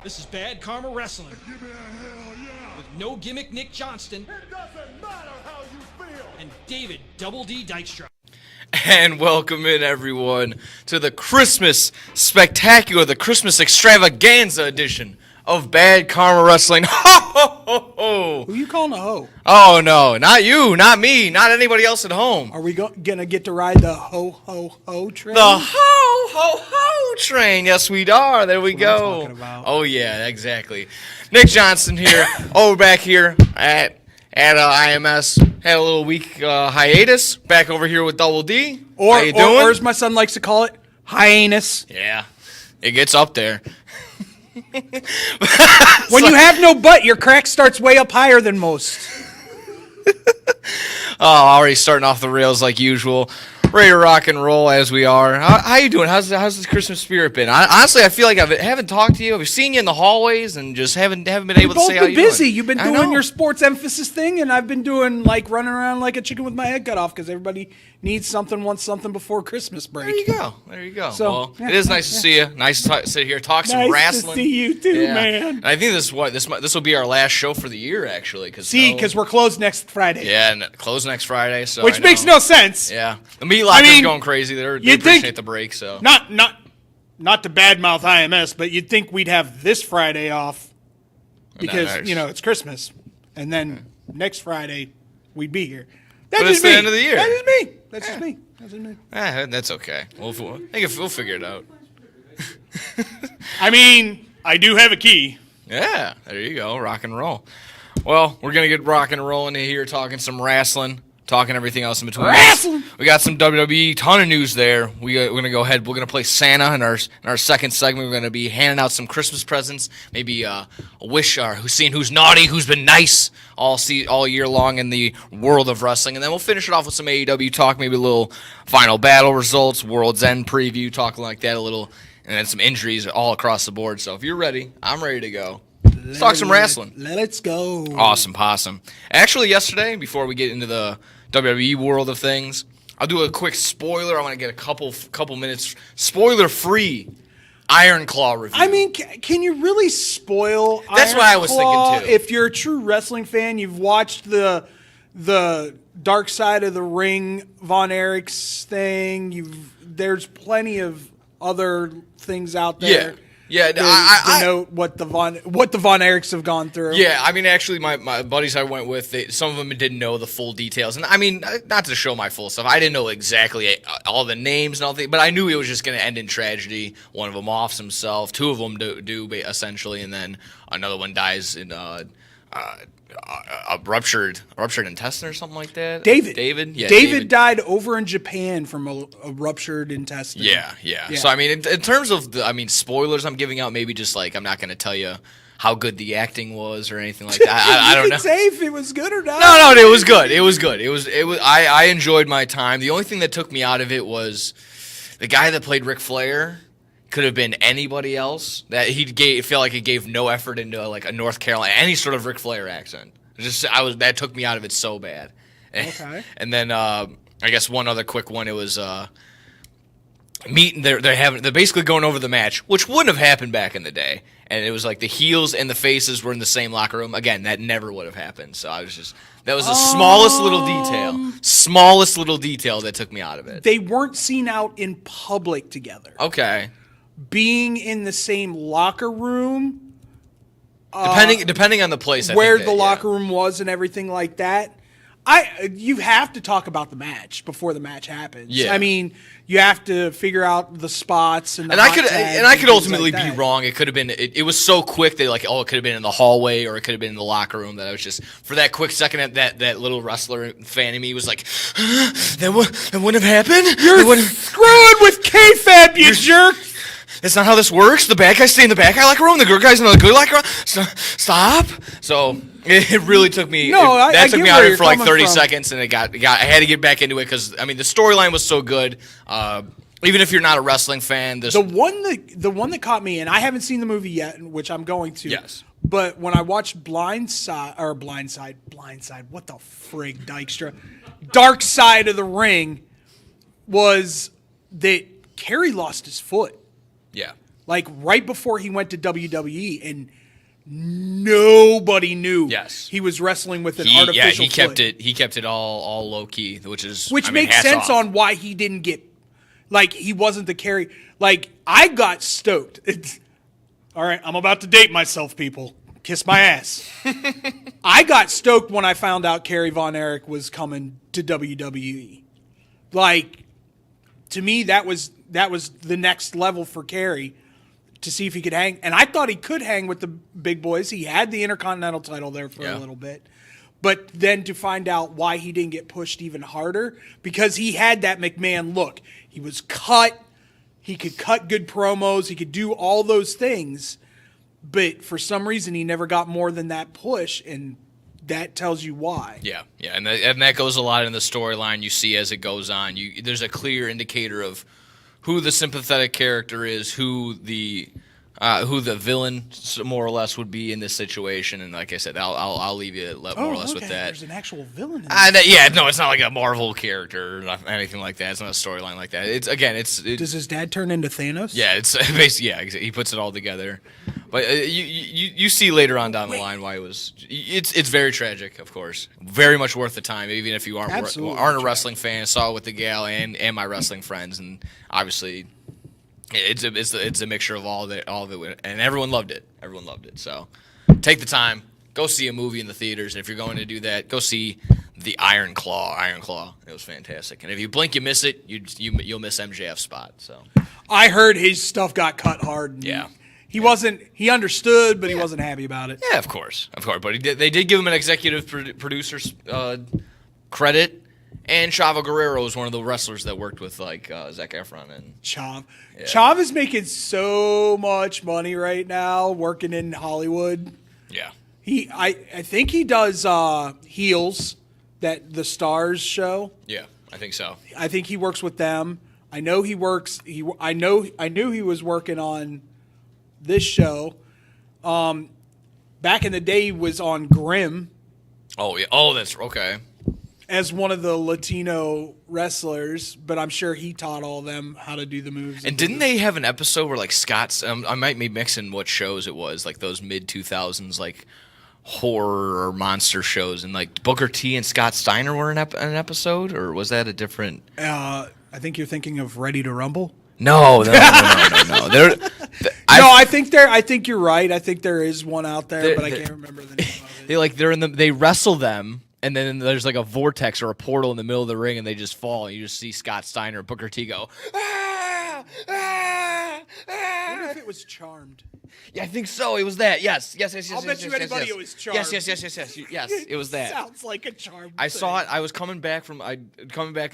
This is Bad Karma Wrestling. Give me a hell yeah! With no gimmick Nick Johnston. It doesn't matter how you feel! And David Double D Dykstra. And welcome in, everyone, to the Christmas Spectacular, the Christmas Extravaganza edition of Bad Karma Wrestling. Ho, ho, ho, ho. Who you calling a hoe? Oh, no, not you, not me, not anybody else at home. Are we gonna get to ride the ho train? The ho train. Yes, we are. There we go. What I'm talking about. Oh, yeah, exactly. Nick Johnson here, over back here at IMS. Had a little week hiatus. Back over here with Double D. Or, How you doing? or as my son likes to call it, hyenas. Yeah, it gets up there. When you have no butt, your crack starts way up higher than most. Already starting off the rails like usual. Ready to rock and roll as we are. How you doing? How's the Christmas spirit been? Honestly, I feel like I haven't talked to you. I've seen you in the hallways and just haven't been able to say how You've you both been busy. doing. You've been doing your sports emphasis thing, and I've been doing like running around like a chicken with my head cut off because everybody needs something, wants something before Christmas break. There you go. So, well, yeah, it is nice to see you. Nice to sit here, talk some wrestling. Nice to see you too, man. And I think this will be our last show for the year, actually. Because we're closed next Friday. Yeah, and close next Friday. So Which makes no sense. Yeah, the meat locker's going crazy. They appreciate the break. So not to badmouth IMS, but you'd think we'd have this Friday off because it's Christmas, and then next Friday we'd be here. That's it's the end of the year. That is me. That's just me. That's okay. We'll figure it out. I mean, I do have a key. Yeah, there you go. Rock and roll. Well, we're going to get rock and rolling here, talking some wrestling, talking everything else in between. Wrestling! We got some WWE, ton of news there. We're going to go ahead. We're going to play Santa in our second segment. We're going to be handing out some Christmas presents, maybe a wish or seeing who's naughty, who's been nice all year long in the world of wrestling. And then we'll finish it off with some AEW talk, maybe a little final battle results, World's End preview, talking like that a little, and then some injuries all across the board. So if you're ready, I'm ready to go. Let's talk some wrestling. Let's go. Awesome, possum. Actually, yesterday, before we get into the WWE world of things, I'll do a quick spoiler. I want to get a couple minutes spoiler-free Iron Claw review. I mean, can you really spoil That's Iron what I was Claw? thinking, too. If you're a true wrestling fan, you've watched the Dark Side of the Ring Von Erichs thing. There's plenty of other things out there. Yeah, to know what the Von Erichs have gone through. Yeah, I mean, actually, my buddies I went with, some of them didn't know the full details. And I mean, not to show my full stuff, I didn't know exactly all the names and all that, but I knew it was just going to end in tragedy. One of them offs himself, two of them do essentially, and then another one dies in a ruptured intestine or something like that. David? Yeah, David died over in Japan from a ruptured intestine. Yeah. So, I mean, in terms of spoilers I'm giving out, maybe just like I'm not going to tell you how good the acting was or anything like that. I don't know. Say if it was good or not. No, it was good. It was good. It was. I enjoyed my time. The only thing that took me out of it was the guy that played Ric Flair. Could have been anybody else. That felt like he gave no effort into like a North Carolina, any sort of Ric Flair accent. That took me out of it so bad. Okay. And then I guess one other quick one. It was they're basically going over the match, which wouldn't have happened back in the day. And it was like the heels and the faces were in the same locker room. Again, that never would have happened. So that was the smallest little detail that took me out of it. They weren't seen out in public together. Okay. Being in the same locker room, depending on the place, where the locker room was and everything like that, you have to talk about the match before the match happens. Yeah. I mean, you have to figure out the spots and I could ultimately be wrong. It could have been. It was so quick that it could have been in the hallway or it could have been in the locker room. That I was just for that quick second that little wrestler fan in me was like, that wouldn't have happened. You're screwing with kayfabe, you jerk. That's not how this works. The bad guys stay in the bad guy locker room. The good guys in the good locker room. Stop. So it really took me. That took me out of it for like 30 seconds, and I had to get back into it because the storyline was so good. Even if you're not a wrestling fan, the one that caught me, and I haven't seen the movie yet, which I'm going to. Yes. But when I watched Blindside, what the frig, Dykstra? Dark Side of the Ring was that Kerry lost his foot. Yeah. like right before he went to WWE, and nobody knew he was wrestling with an artificial foot. He kept it all low key, which makes sense on why he didn't get, like, he wasn't the carry. Like, I got stoked. All right, I'm about to date myself, people. Kiss my ass. I got stoked when I found out Kerry Von Erich was coming to WWE. Like, to me, that was the next level for Kerry, to see if he could hang. And I thought he could hang with the big boys. He had the Intercontinental title there for a little bit. But then to find out why he didn't get pushed even harder, because he had that McMahon look. He was cut. He could cut good promos. He could do all those things. But for some reason, he never got more than that push, and that tells you why. Yeah, and that goes a lot in the storyline you see as it goes on. There's a clear indicator of who the sympathetic character is, who the villain more or less would be in this situation, and like I said, I'll leave you more or less with that. There's an actual villain. No, it's not like a Marvel character or anything like that. It's not a storyline like that. Does his dad turn into Thanos? Yeah, it's basically he puts it all together. But you see later on down the line why it's very tragic, of course, very much worth the time, even if you aren't a wrestling fan. I saw it with the gal and my wrestling friends, and obviously. It's a mixture of all of it, and everyone loved it. Everyone loved it. So, take the time, go see a movie in the theaters, and if you're going to do that, go see the Iron Claw. It was fantastic. And if you blink, you miss it. You'll miss MJF's spot. So, I heard his stuff got cut hard. Yeah. He understood, but he wasn't happy about it. Yeah, of course. But they did give him an executive producer's credit. And Chavo Guerrero was one of the wrestlers that worked with Zac Efron and Chav. Yeah. Chav is making so much money right now working in Hollywood. Yeah. I think he does Heels, the Stars show. Yeah, I think so. I think he works with them. I know he works. I knew he was working on this show. Back in the day, he was on Grimm. Oh yeah. Oh, that's okay. As one of the Latino wrestlers, but I'm sure he taught all of them how to do the moves. And didn't they have an episode where Scott's? I might be mixing what shows it was, those mid 2000s horror or monster shows, and Booker T and Scott Steiner were in an episode, or was that a different? I think you're thinking of Ready to Rumble. No. I think you're right. I think there is one out there, but I can't remember the name of it. They wrestle them. And then there's a vortex or a portal in the middle of the ring, and they just fall. And you just see Scott Steiner and Booker T go, ah, ah, ah. I wonder if it was Charmed. Yeah, I think so. It was that. Yes. I'll bet you anybody it was Charmed. Yes, it was that. Sounds like a Charmed I saw it. I was coming back in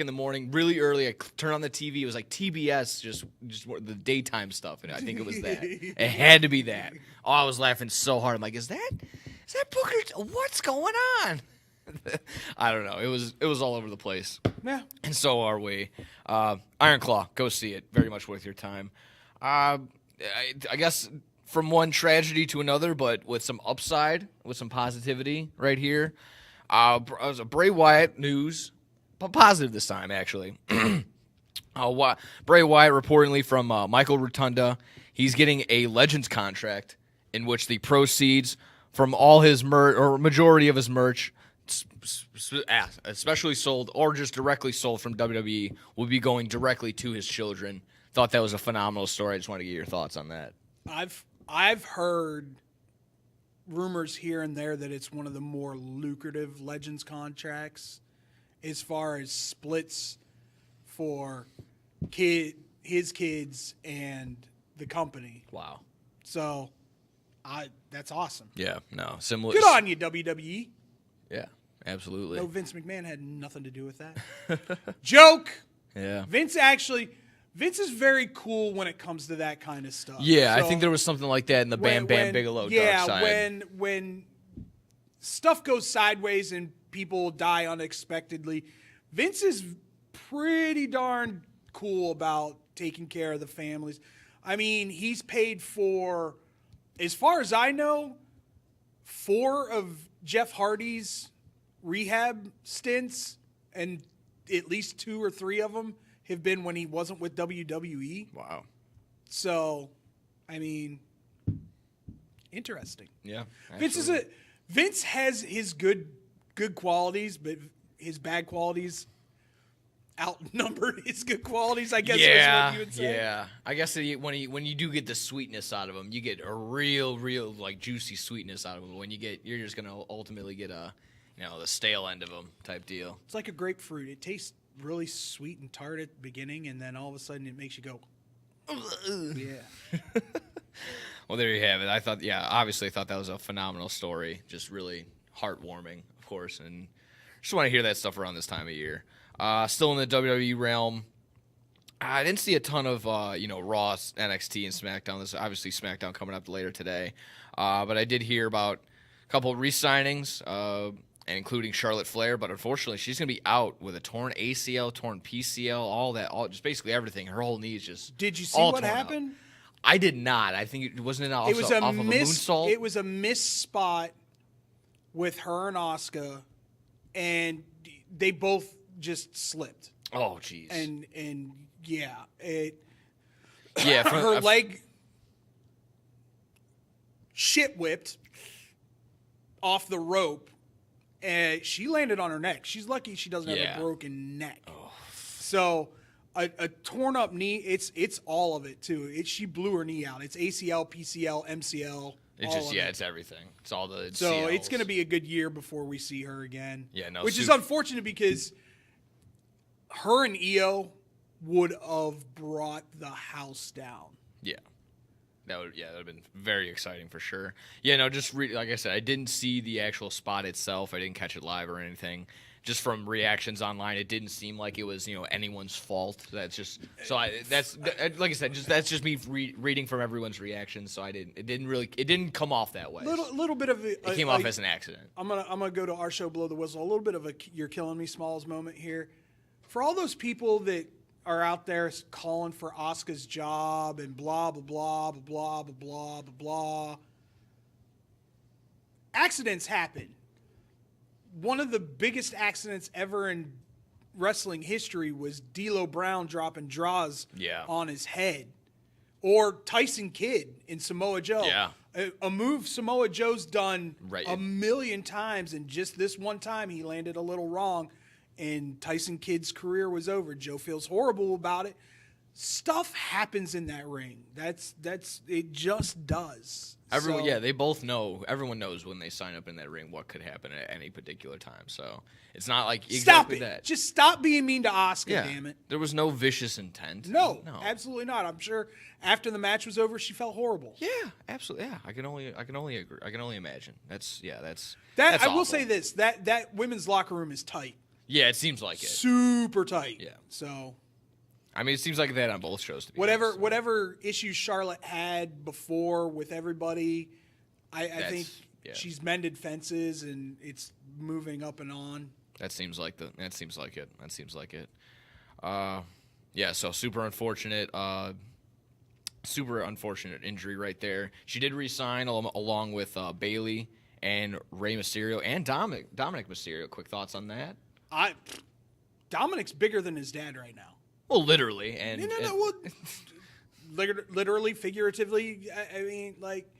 the morning really early. I turned on the TV. It was TBS, just the daytime stuff. And I think it was that. It had to be that. Oh, I was laughing so hard. I'm like, is that Booker T? What's going on? I don't know. It was all over the place. Yeah. And so are we. Iron Claw, go see it. Very much worth your time. I guess from one tragedy to another, but with some upside, with some positivity right here. Bray Wyatt news, but positive this time, actually. Bray Wyatt reportedly from Michael Rotunda. He's getting a Legends contract in which the proceeds from all his or majority of his merch, especially sold or just directly sold from WWE, will be going directly to his children. Thought that was a phenomenal story. I just want to get your thoughts on that. I've heard rumors here and there that it's one of the more lucrative Legends contracts as far as splits for his kids and the company. Wow. So that's awesome. Yeah, no. Similar. Good on you, WWE. Yeah, absolutely. No, Vince McMahon had nothing to do with that. Joke. Yeah. Vince is very cool when it comes to that kind of stuff. Yeah, so I think there was something like that in the Bam Bam Bigelow Dark Side. Yeah, when stuff goes sideways and people die unexpectedly, Vince is pretty darn cool about taking care of the families. I mean, he's paid for, as far as I know, 4 of Jeff Hardy's rehab stints, and at least 2 or 3 of them have been when he wasn't with WWE. Wow. So, I mean, interesting. Yeah. Vince has his good qualities, but his bad qualities outnumbered his good qualities, I guess is what you would say. Yeah. I guess when you do get the sweetness out of them, you get a real like juicy sweetness out of them. When you're just gonna ultimately get the stale end of them type deal. It's like a grapefruit. It tastes really sweet and tart at the beginning, and then all of a sudden it makes you go, yeah. Well, there you have it. Obviously I thought that was a phenomenal story. Just really heartwarming, of course, and just want to hear that stuff around this time of year. Still in the WWE realm, I didn't see a ton of Raw, NXT, and SmackDown. There's obviously SmackDown coming up later today, but I did hear about a couple of re-signings, and including Charlotte Flair. But unfortunately, she's going to be out with a torn ACL, torn PCL, just basically everything. Her whole knee is just. Did you see what happened? I did not. I think it wasn't off of a moonsault. It was a missed spot with her and Asuka, and they both just slipped. Oh, jeez. And yeah, her leg shit whipped off the rope, and she landed on her neck. She's lucky she doesn't have a broken neck. Oh. So a torn up knee, it's all of it too. She blew her knee out. It's ACL, PCL, MCL. It's everything. It's all the So CLs. It's going to be a good year before we see her again. Yeah, no. Which is unfortunate because her and Io would have brought the house down. Yeah. That would have been very exciting for sure. Yeah, no, just like I said, I didn't see the actual spot itself. I didn't catch it live or anything. Just from reactions online, it didn't seem like it was anyone's fault. That's just that's like I said, that's just me reading from everyone's reactions. So it didn't come off that way. Little bit of it came off as an accident. I'm gonna go to our show, Blow the Whistle. A little bit of a "You're Killing Me, Smalls" moment here. For all those people that are out there calling for Asuka's job and blah blah blah blah blah blah blah blah. Accidents happen. One of the biggest accidents ever in wrestling history was D'Lo Brown dropping Draws on his head, or Tyson Kidd in Samoa Joe. Yeah. A move Samoa Joe's done a million times, and just this one time he landed a little wrong. And Tyson Kidd's career was over. Joe feels horrible about it. Stuff happens in that ring. That's it. Just does. They both know. Everyone knows when they sign up in that ring what could happen at any particular time. So it's not like exactly that. Just stop being mean to Asuka. Damn it. There was no vicious intent. No, absolutely not. I'm sure after the match was over, she felt horrible. Yeah, absolutely. Yeah, I can only agree. I can only imagine. That's I will say this: that women's locker room is tight. Yeah, it seems like it. Super tight. Yeah. So, I mean, it seems like that on both shows. To be whatever issues Charlotte had before with everybody, I think she's mended fences and it's moving up and on. That seems like it. That seems like it. Yeah. So super unfortunate. Super unfortunate injury right there. She did re-sign along with Bayley and Rey Mysterio and Dominic Mysterio. Quick thoughts on that? Dominic's bigger than his dad right now. Well, literally literally, figuratively. I mean, like,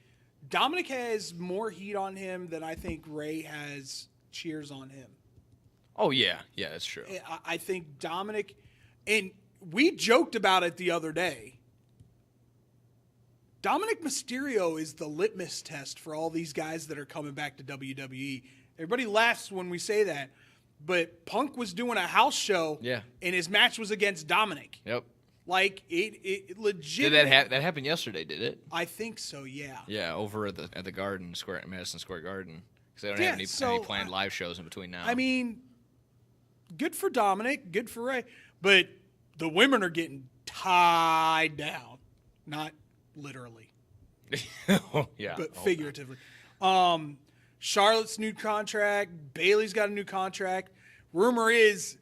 Dominic has more heat on him than I think Rey has cheers on him. Oh yeah, that's true. I think Dominic, and we joked about it the other day. Dominic Mysterio is the litmus test for all these guys that are coming back to WWE. Everybody laughs when we say that. But Punk was doing a house show, and his match was against Dominic. Yep. Like, it legit. Did that happened yesterday, did it? I think so, yeah. Yeah, over at the Garden Square, Madison Square Garden. Because they don't have any planned live shows in between now. I mean, good for Dominic, good for Rey. But the women are getting tied down. Not literally. Yeah. But figuratively. Charlotte's new contract. Bayley's got a new contract. Rumor is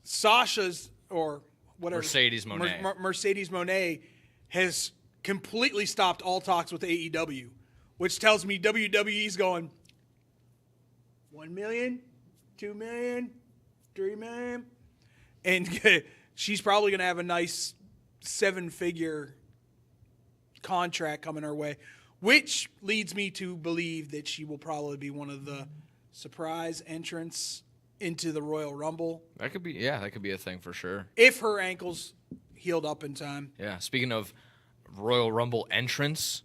Sasha's or whatever Mercedes Moné. Mercedes Moné has completely stopped all talks with AEW, which tells me WWE's going $1 million, $2 million, $3 million, and she's probably going to have a nice 7-figure contract coming her way, which leads me to believe that she will probably be one of the surprise entrants into the Royal Rumble. That could be a thing for sure. If her ankle's healed up in time. Yeah. Speaking of Royal Rumble entrants,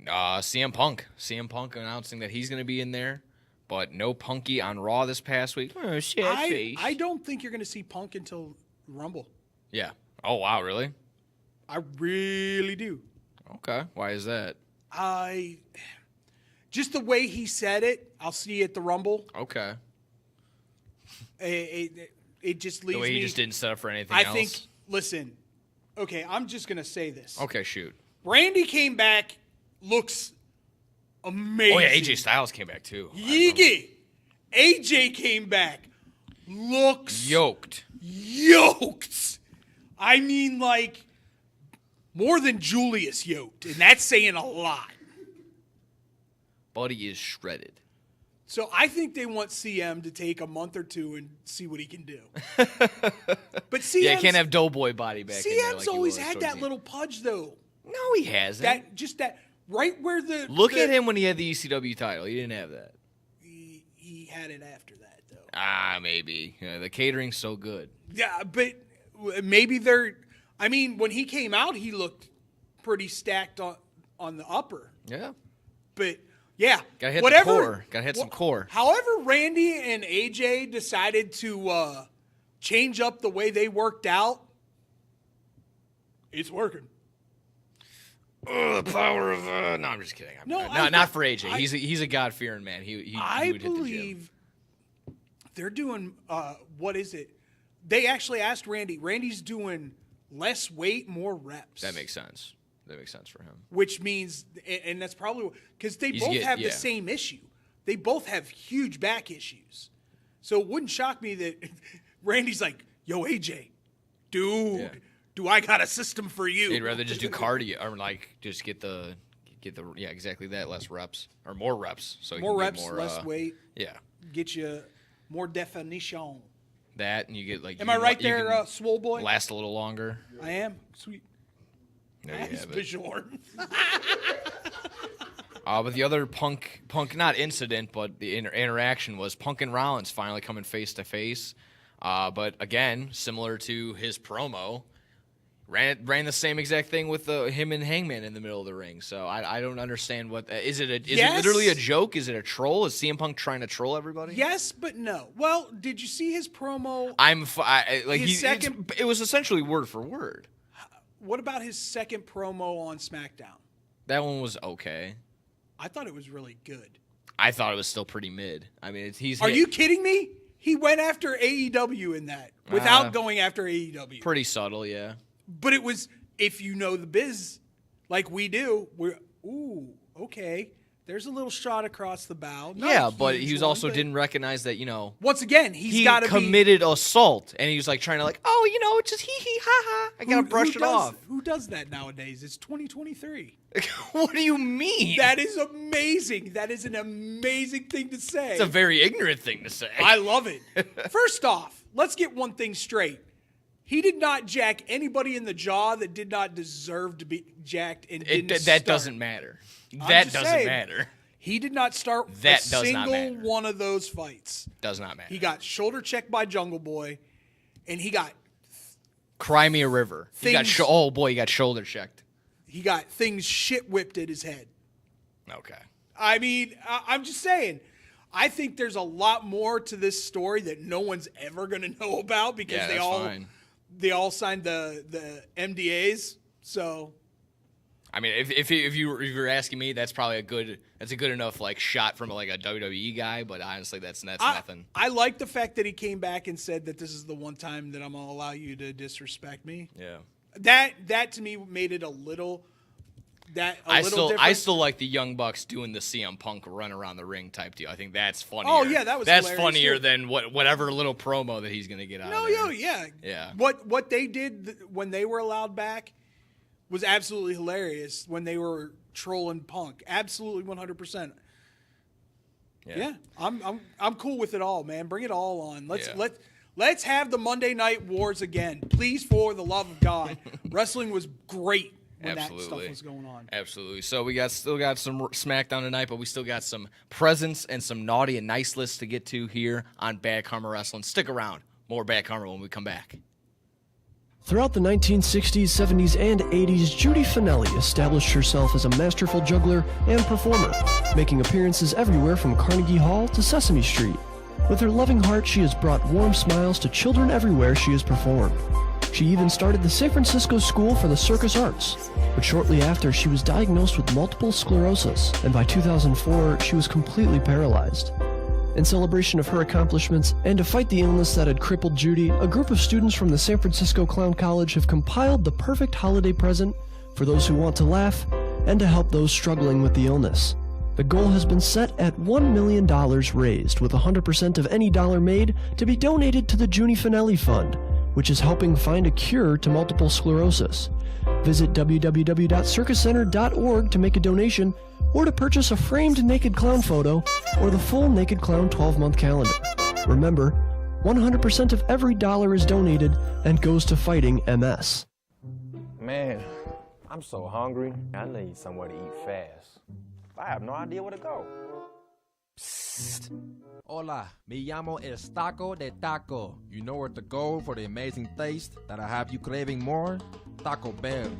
CM Punk announcing that he's going to be in there, but no Punky on Raw this past week. Oh, shit, I don't think you're going to see Punk until Rumble. Yeah. Oh, wow, really? I really do. Okay. Why is that? Just the way he said it, I'll see you at the Rumble. Okay. It just leaves me. The way he just didn't set up for anything I else? think, listen, okay, I'm just going to say this. Okay, shoot. Randy came back, looks amazing. Oh, yeah, AJ Styles came back, too. Yeegy. AJ came back, looks Yoked. I mean, like, more than Julius yoked, and that's saying a lot. Buddy is shredded. So I think they want CM to take a month or two and see what he can do. But CM's, Yeah, can't have Doughboy body back in there CM's like always he was had towards that the little pudge, though. No, he hasn't. That right where the Look at him when he had the ECW title. He didn't have that. He had it after that, though. Maybe. Yeah, the catering's so good. Yeah, but maybe I mean, when he came out, he looked pretty stacked on the upper. Yeah. But yeah, Gotta hit the core. Gotta hit some core. However, Randy and AJ decided to change up the way they worked out, it's working. The power of no, I'm just kidding. Not for AJ. He's a God fearing man. He would hit the gym. They're doing what is it? They actually asked Randy. Randy's doing less weight, more reps. That makes sense. That makes sense for him. Which means, and that's probably because they both have the same issue. They both have huge back issues. So it wouldn't shock me that Randy's like, "Yo, AJ, dude, do I got a system for you?" They'd rather just do cardio or like just get the exactly that, less reps or more reps. So more reps, less weight. Yeah, get you more definition. That and you get like. Am I right there, swole boy? Last a little longer. I am. Sweet. Nice Bjorn. But the other Punk not incident, but the interaction was Punk and Rollins finally coming face to face. But again, similar to his promo, ran the same exact thing with him and Hangman in the middle of the ring. So I don't understand what is it. Is it literally a joke? Is it a troll? Is CM Punk trying to troll everybody? Yes, but no. Well, did you see his promo? It was essentially word for word. What about his second promo on SmackDown? That one was okay. I thought it was really good. I thought it was still pretty mid. I mean, Are you kidding me? He went after AEW in that without going after AEW. Pretty subtle, yeah. But it was, if you know the biz like we do, okay. There's a little shot across the bow. But he was also didn't recognize that, once again, he committed assault, and he was like trying to just hee hee ha ha. I gotta brush it off. Who does that nowadays? It's 2023. What do you mean? That is amazing. That is an amazing thing to say. It's a very ignorant thing to say. I love it. First off, let's get one thing straight. He did not jack anybody in the jaw that did not deserve to be jacked and didn't start. That doesn't matter. That doesn't matter. He did not start a single one of those fights. Does not matter. He got shoulder checked by Jungle Boy, and he got Cry Me a River. He got shoulder checked. He got things shit whipped at his head. Okay. I mean, I'm just saying. I think there's a lot more to this story that no one's ever going to know about because they all signed the MDAs. So, I mean, if you're asking me, that's probably a good enough shot from a WWE guy. But honestly, that's nothing. I like the fact that he came back and said that this is the one time that I'm gonna allow you to disrespect me. Yeah. That to me made it a little different. I still like the Young Bucks doing the CM Punk run around the ring type deal. I think that's funnier. Oh yeah, that's funnier too. Than whatever little promo that he's gonna get out. Yeah. What they did when they were allowed back was absolutely hilarious. When they were trolling Punk, absolutely 100%. Yeah, I'm cool with it all, man. Bring it all on. Let's have the Monday Night Wars again, please. For the love of God, wrestling was great when that stuff was going on. Absolutely. So we still got some SmackDown tonight, but we still got some presents and some naughty and nice lists to get to here on Bad Karma Wrestling. Stick around. More Bad Karma when we come back. Throughout the 1960s, 70s, and 80s, Judy Finelli established herself as a masterful juggler and performer, making appearances everywhere from Carnegie Hall to Sesame Street. With her loving heart, she has brought warm smiles to children everywhere she has performed. She even started the San Francisco School for the Circus Arts, but shortly after, she was diagnosed with multiple sclerosis, and by 2004, she was completely paralyzed. In celebration of her accomplishments and to fight the illness that had crippled Judy, a group of students from the San Francisco Clown College have compiled the perfect holiday present for those who want to laugh and to help those struggling with the illness. The goal has been set at $1 million raised, with 100% of any dollar made to be donated to the Judy Finelli Fund, which is helping find a cure to multiple sclerosis. Visit www.circuscenter.org to make a donation or to purchase a framed naked clown photo or the full Naked Clown 12-month calendar. Remember, 100% of every dollar is donated and goes to fighting MS. Man, I'm so hungry. I need somewhere to eat fast. I have no idea where to go. Psst. Hola, me llamo El Taco de Taco. You know where to go for the amazing taste that'll have you craving more? Taco Bell.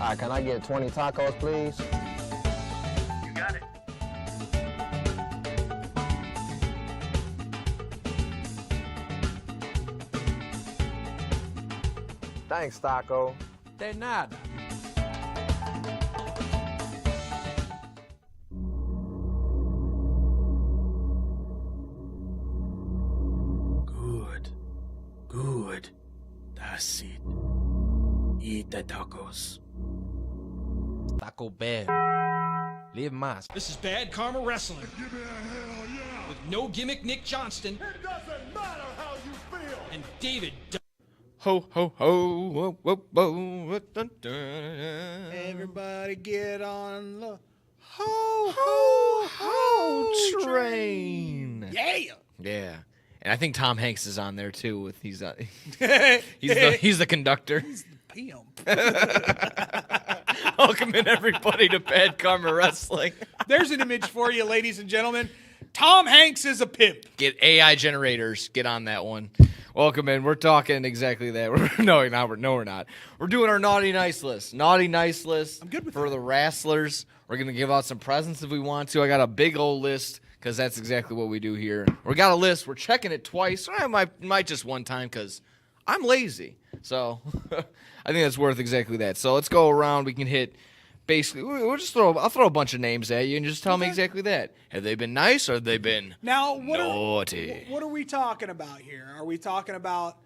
All right, can I get 20 tacos, please? You got it. Thanks, Taco. De nada. Good. That's it. Eat the tacos. Taco Bell. Live más. This is Bad Karma Wrestling Give me a hell yeah. with No Gimmick Nick Johnston It doesn't matter how you feel. and David. Ho, ho, ho, whoa, whoa, whoa, dun, dun. Everybody get on the Ho train. Yeah. Yeah. And I think Tom Hanks is on there too. With he's the conductor. Pimp. Welcome in everybody to Bad Karma Wrestling. There's an image for you, ladies and gentlemen. Tom Hanks is a pimp. Get AI generators. Get on that one. Welcome in. We're talking exactly that. No, we're not. We're doing our naughty nice list. Naughty nice list. I'm good with for that. the wrestlers. We're gonna give out some presents if we want to. I got a big old list because that's exactly what we do here. We got a list. We're checking it twice. I might just one time because I'm lazy. So I think that's worth exactly that. So let's go around. We can hit. Basically, I'll throw a bunch of names at you and just tell me exactly that. Have they been nice or have they been Now, naughty? what are we talking about here? Are we talking about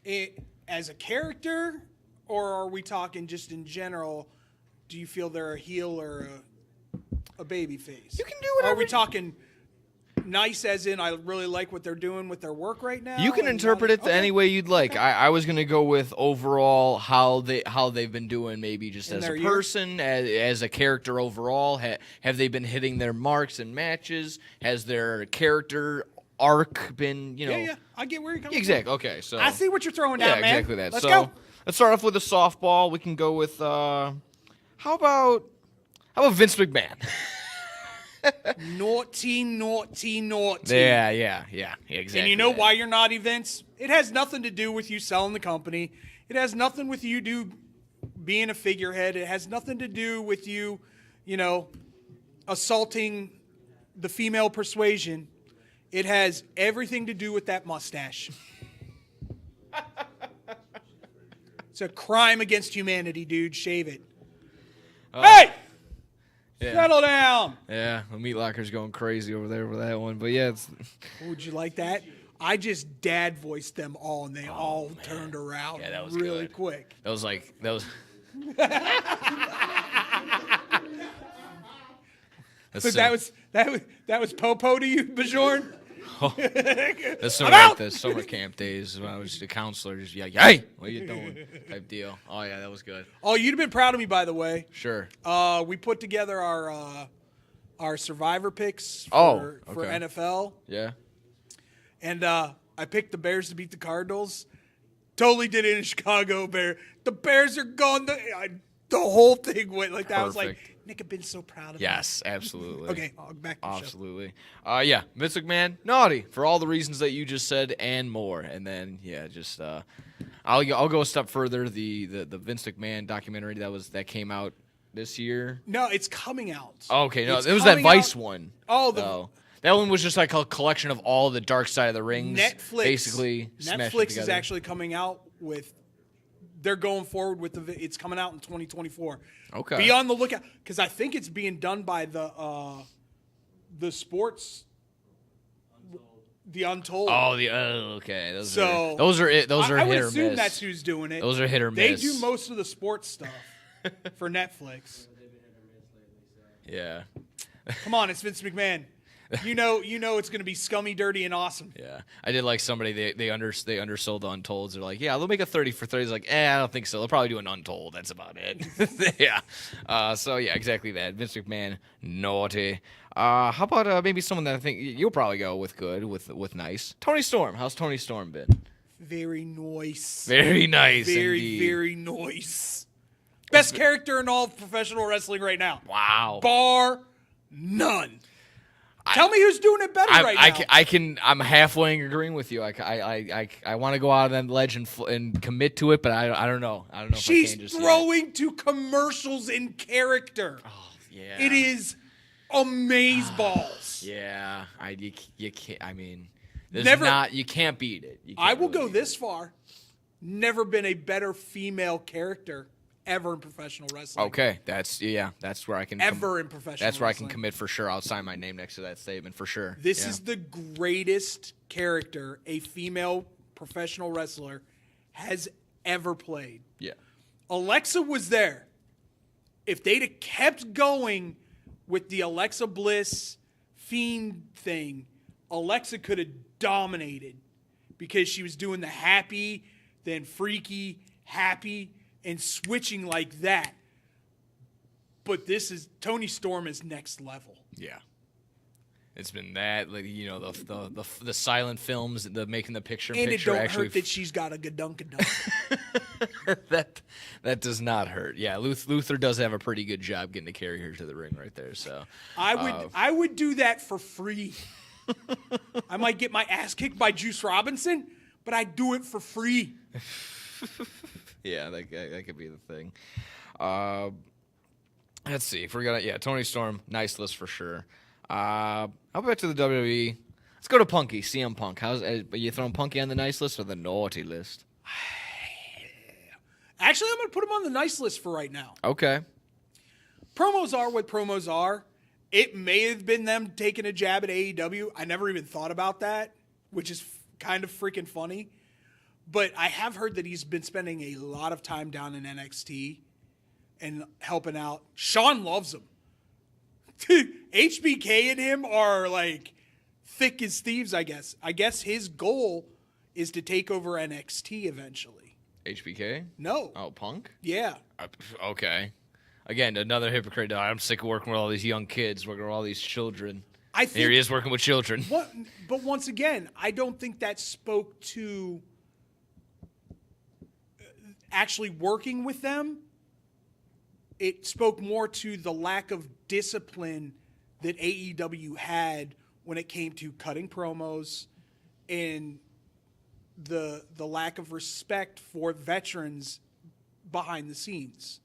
it as a character, or are we talking just in general? Do you feel they're a heel or a baby face? You can do whatever. Are we talking nice as in I really like what they're doing with their work right now? You can and interpret it any way you'd like. I was gonna go with overall how they've been doing, maybe just In as their a year? person, as a character overall. Have they been hitting their marks in matches? Has their character arc been, Yeah. I get where you're coming Exactly. Okay. So from. I see what you're throwing yeah, down, man. exactly that. Let's so go. let's start off with a softball. We can go with how about Vince McMahon? Naughty. Yeah, exactly. And you know that. why you're naughty, Vince? It has nothing to do with you selling the company. It has nothing with you being a figurehead. It has nothing to do with you, assaulting the female persuasion. It has everything to do with that mustache. It's a crime against humanity, dude. Shave it. Hey! Yeah. Settle down. Yeah, the Meat Locker's going crazy over there with that one. But yeah, it's Would you like that? I just dad voiced them all, and they all turned around Yeah, that was really good. quick. that was. So that was Popo to you, Bajorn? That's sort I'm of out! like the summer camp days when I was the counselor, just like, "Hey, what are you doing?" type deal. Oh yeah, that was good. Oh, you'd have been proud of me, by the way. Sure. We put together our our Survivor picks Oh, for okay. NFL. Yeah. And I picked the Bears to beat the Cardinals. Totally did it in Chicago. The Bears are gone. The whole thing went like that. I was like, Perfect. Nick, I've been so proud of Yes, absolutely. Okay, back to the show. Absolutely. Yeah, Vince McMahon, naughty for all the reasons that you just said and more. And then just I'll go a step further. The Vince McMahon documentary that came out this year. No, it's coming out. Okay, no, It's it was that coming Vice out- one. Oh, that one was just like a collection of all the Dark Side of the Rings. Netflix basically smashed Netflix is together. actually coming out with. They're going forward with it's coming out in 2024. Okay. Be on the lookout because I think it's being done by the sports, the Untold. Oh, okay. Those are I would hit or assume miss. that's who's doing it. Those are hit or They miss. do most of the sports stuff for Netflix. Yeah. Come on, it's Vince McMahon. You know it's going to be scummy, dirty, and awesome. Yeah, I did like somebody they undersold the Untolds. They're like, yeah, they'll make a 30 for 30. It's like, I don't think so. They'll probably do an Untold. That's about it. Yeah. So yeah, exactly that. Vince McMahon, naughty. How about maybe someone that I think you'll probably go with good with nice. Tony Storm. How's Tony Storm been? Very nice. Very nice. Very, indeed. very nice. Best character in all of professional wrestling right now. Wow. Bar none. Tell me who's doing it better right now. I'm halfway agreeing with you. I want to go out on that ledge and commit to it, but I don't know. I don't know if I She's can just yet. throwing to commercials in character. Oh, yeah. It is amazeballs. Yeah, you can't. I mean, you can't beat it. You can't I will really go beat this far. Never been a better female character ever in professional wrestling. Okay, that's where I can Ever in professional That's where I wrestling. can commit for sure. I'll sign my name next to that statement for sure. This Yeah. is the greatest character a female professional wrestler has ever played. Yeah. Alexa was there. If they'd have kept going with the Alexa Bliss Fiend thing, Alexa could have dominated because she was doing the happy, then freaky, happy, and switching like that. But Tony Storm is next level. Yeah. It's been that, like, the silent films, the making the picture And it picture don't actually hurt that she's got a gadunk. that does not hurt. Yeah, Luther does have a pretty good job getting to carry her to the ring right there. So I would do that for free. I might get my ass kicked by Juice Robinson, but I'd do it for free. yeah, that could be the thing. Let's see. If we're gonna Tony Storm, nice list for sure. How about to the WWE? Let's go to Punky, CM Punk. Are you throwing Punky on the nice list or the naughty list? Actually, I'm going to put him on the nice list for right now. Okay. Promos are what promos are. It may have been them taking a jab at AEW. I never even thought about that, which is kind of freaking funny. But I have heard that he's been spending a lot of time down in NXT and helping out. Sean loves him. HBK and him are like thick as thieves, I guess. I guess his goal is to take over NXT eventually. HBK? No. Oh, Punk? Yeah. Okay. Again, another hypocrite. I'm sick of working with all these young kids, working with all these children. I think Here he is working with children. But once again, I don't think that spoke to actually working with them. It spoke more to the lack of discipline that AEW had when it came to cutting promos and the lack of respect for veterans behind the scenes.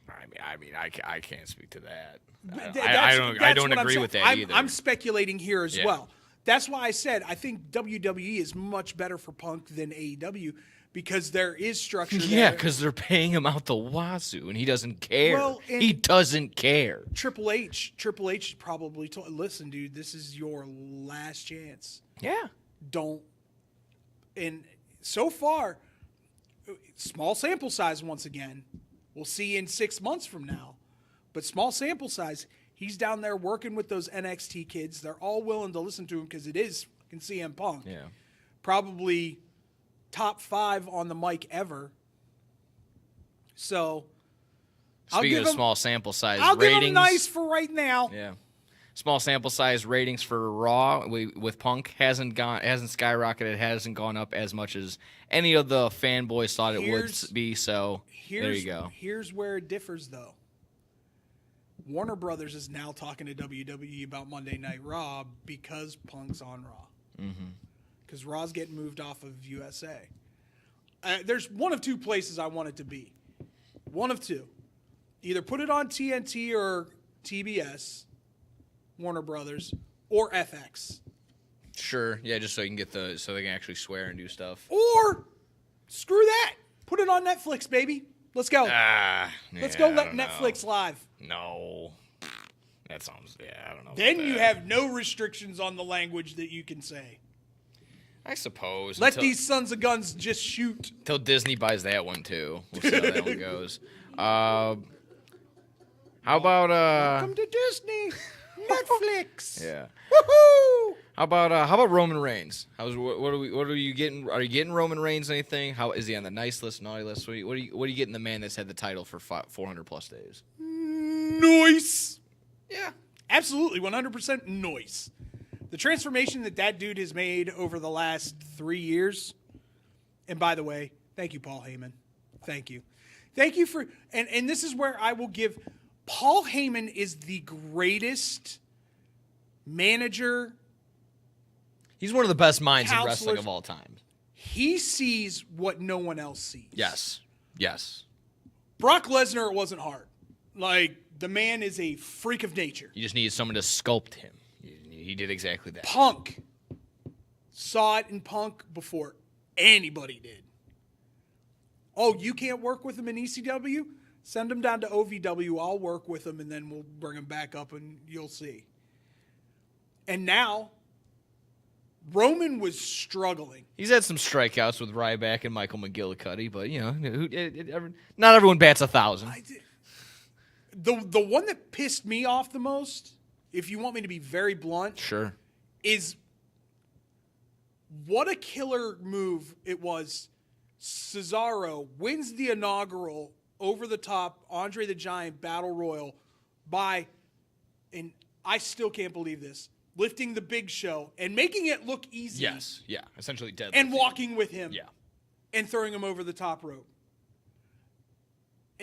I mean, I can't speak to that. That's I don't what I'm agree saying. with that either. I'm speculating here as Yeah. well. That's why I said I think WWE is much better for Punk than AEW because there is structure there. Yeah, because they're paying him out the wazoo, and he doesn't care. Well, and- he doesn't care. Triple H probably told, listen, dude, this is your last chance. Yeah. Don't. And so far, small sample size once again. We'll see in 6 months from now. But small sample size, he's down there working with those NXT kids. They're all willing to listen to him because it is fucking CM Punk. Yeah. Probably top 5 on the mic ever. So Speaking of small sample size I'll ratings. give him nice for right now. Yeah. small sample size ratings for Raw with Punk hasn't skyrocketed, hasn't gone up as much as any of the fanboys thought it would be. So there you go. Here's where it differs, though. Warner Brothers is now talking to WWE about Monday Night Raw because Punk's on Raw. Because Raw's getting moved off of USA. There's one of two places I want it to be. One of two. Either put it on TNT or TBS, Warner Brothers, or FX. Sure, yeah, just so you can get so they can actually swear and do stuff. Or screw that. Put it on Netflix, baby. Let's go. Let's go let Netflix live. No. That sounds, I don't know. Then you have no restrictions on the language that you can say. I suppose. Let these sons of guns just shoot. Until Disney buys that one, too. We'll see how that one goes. How about... Welcome to Disney. Netflix. Yeah. Woohoo! How about Roman Reigns? What are you getting? Are you getting Roman Reigns anything? How is he on the nice list, naughty list? What are you getting the man that's had the title for 400 plus days? Nice. Yeah, absolutely, 100% nice. The transformation that dude has made over the last 3 years. And by the way, thank you, Paul Heyman. Thank you for and this is where I will give. Paul Heyman is the greatest manager. He's one of the best minds in wrestling of all time. He sees what no one else sees. Yes. Brock Lesnar, it wasn't hard. Like, the man is a freak of nature. You just needed someone to sculpt him. He did exactly that. Punk. Saw it in Punk before anybody did. Oh, you can't work with him in ECW? Send him down to OVW. I'll work with him, and then we'll bring him back up, and you'll see. And now, Roman was struggling. He's had some strikeouts with Ryback and Michael McGillicuddy, but, not everyone bats 1,000. The one that pissed me off the most, if you want me to be very blunt, sure, is what a killer move it was. Cesaro wins the inaugural over-the-top Andre the Giant Battle Royal by, and I still can't believe this, lifting the Big Show and making it look easy. Yes, yeah, essentially deadlifting. And walking with him. Yeah. And throwing him over the top rope.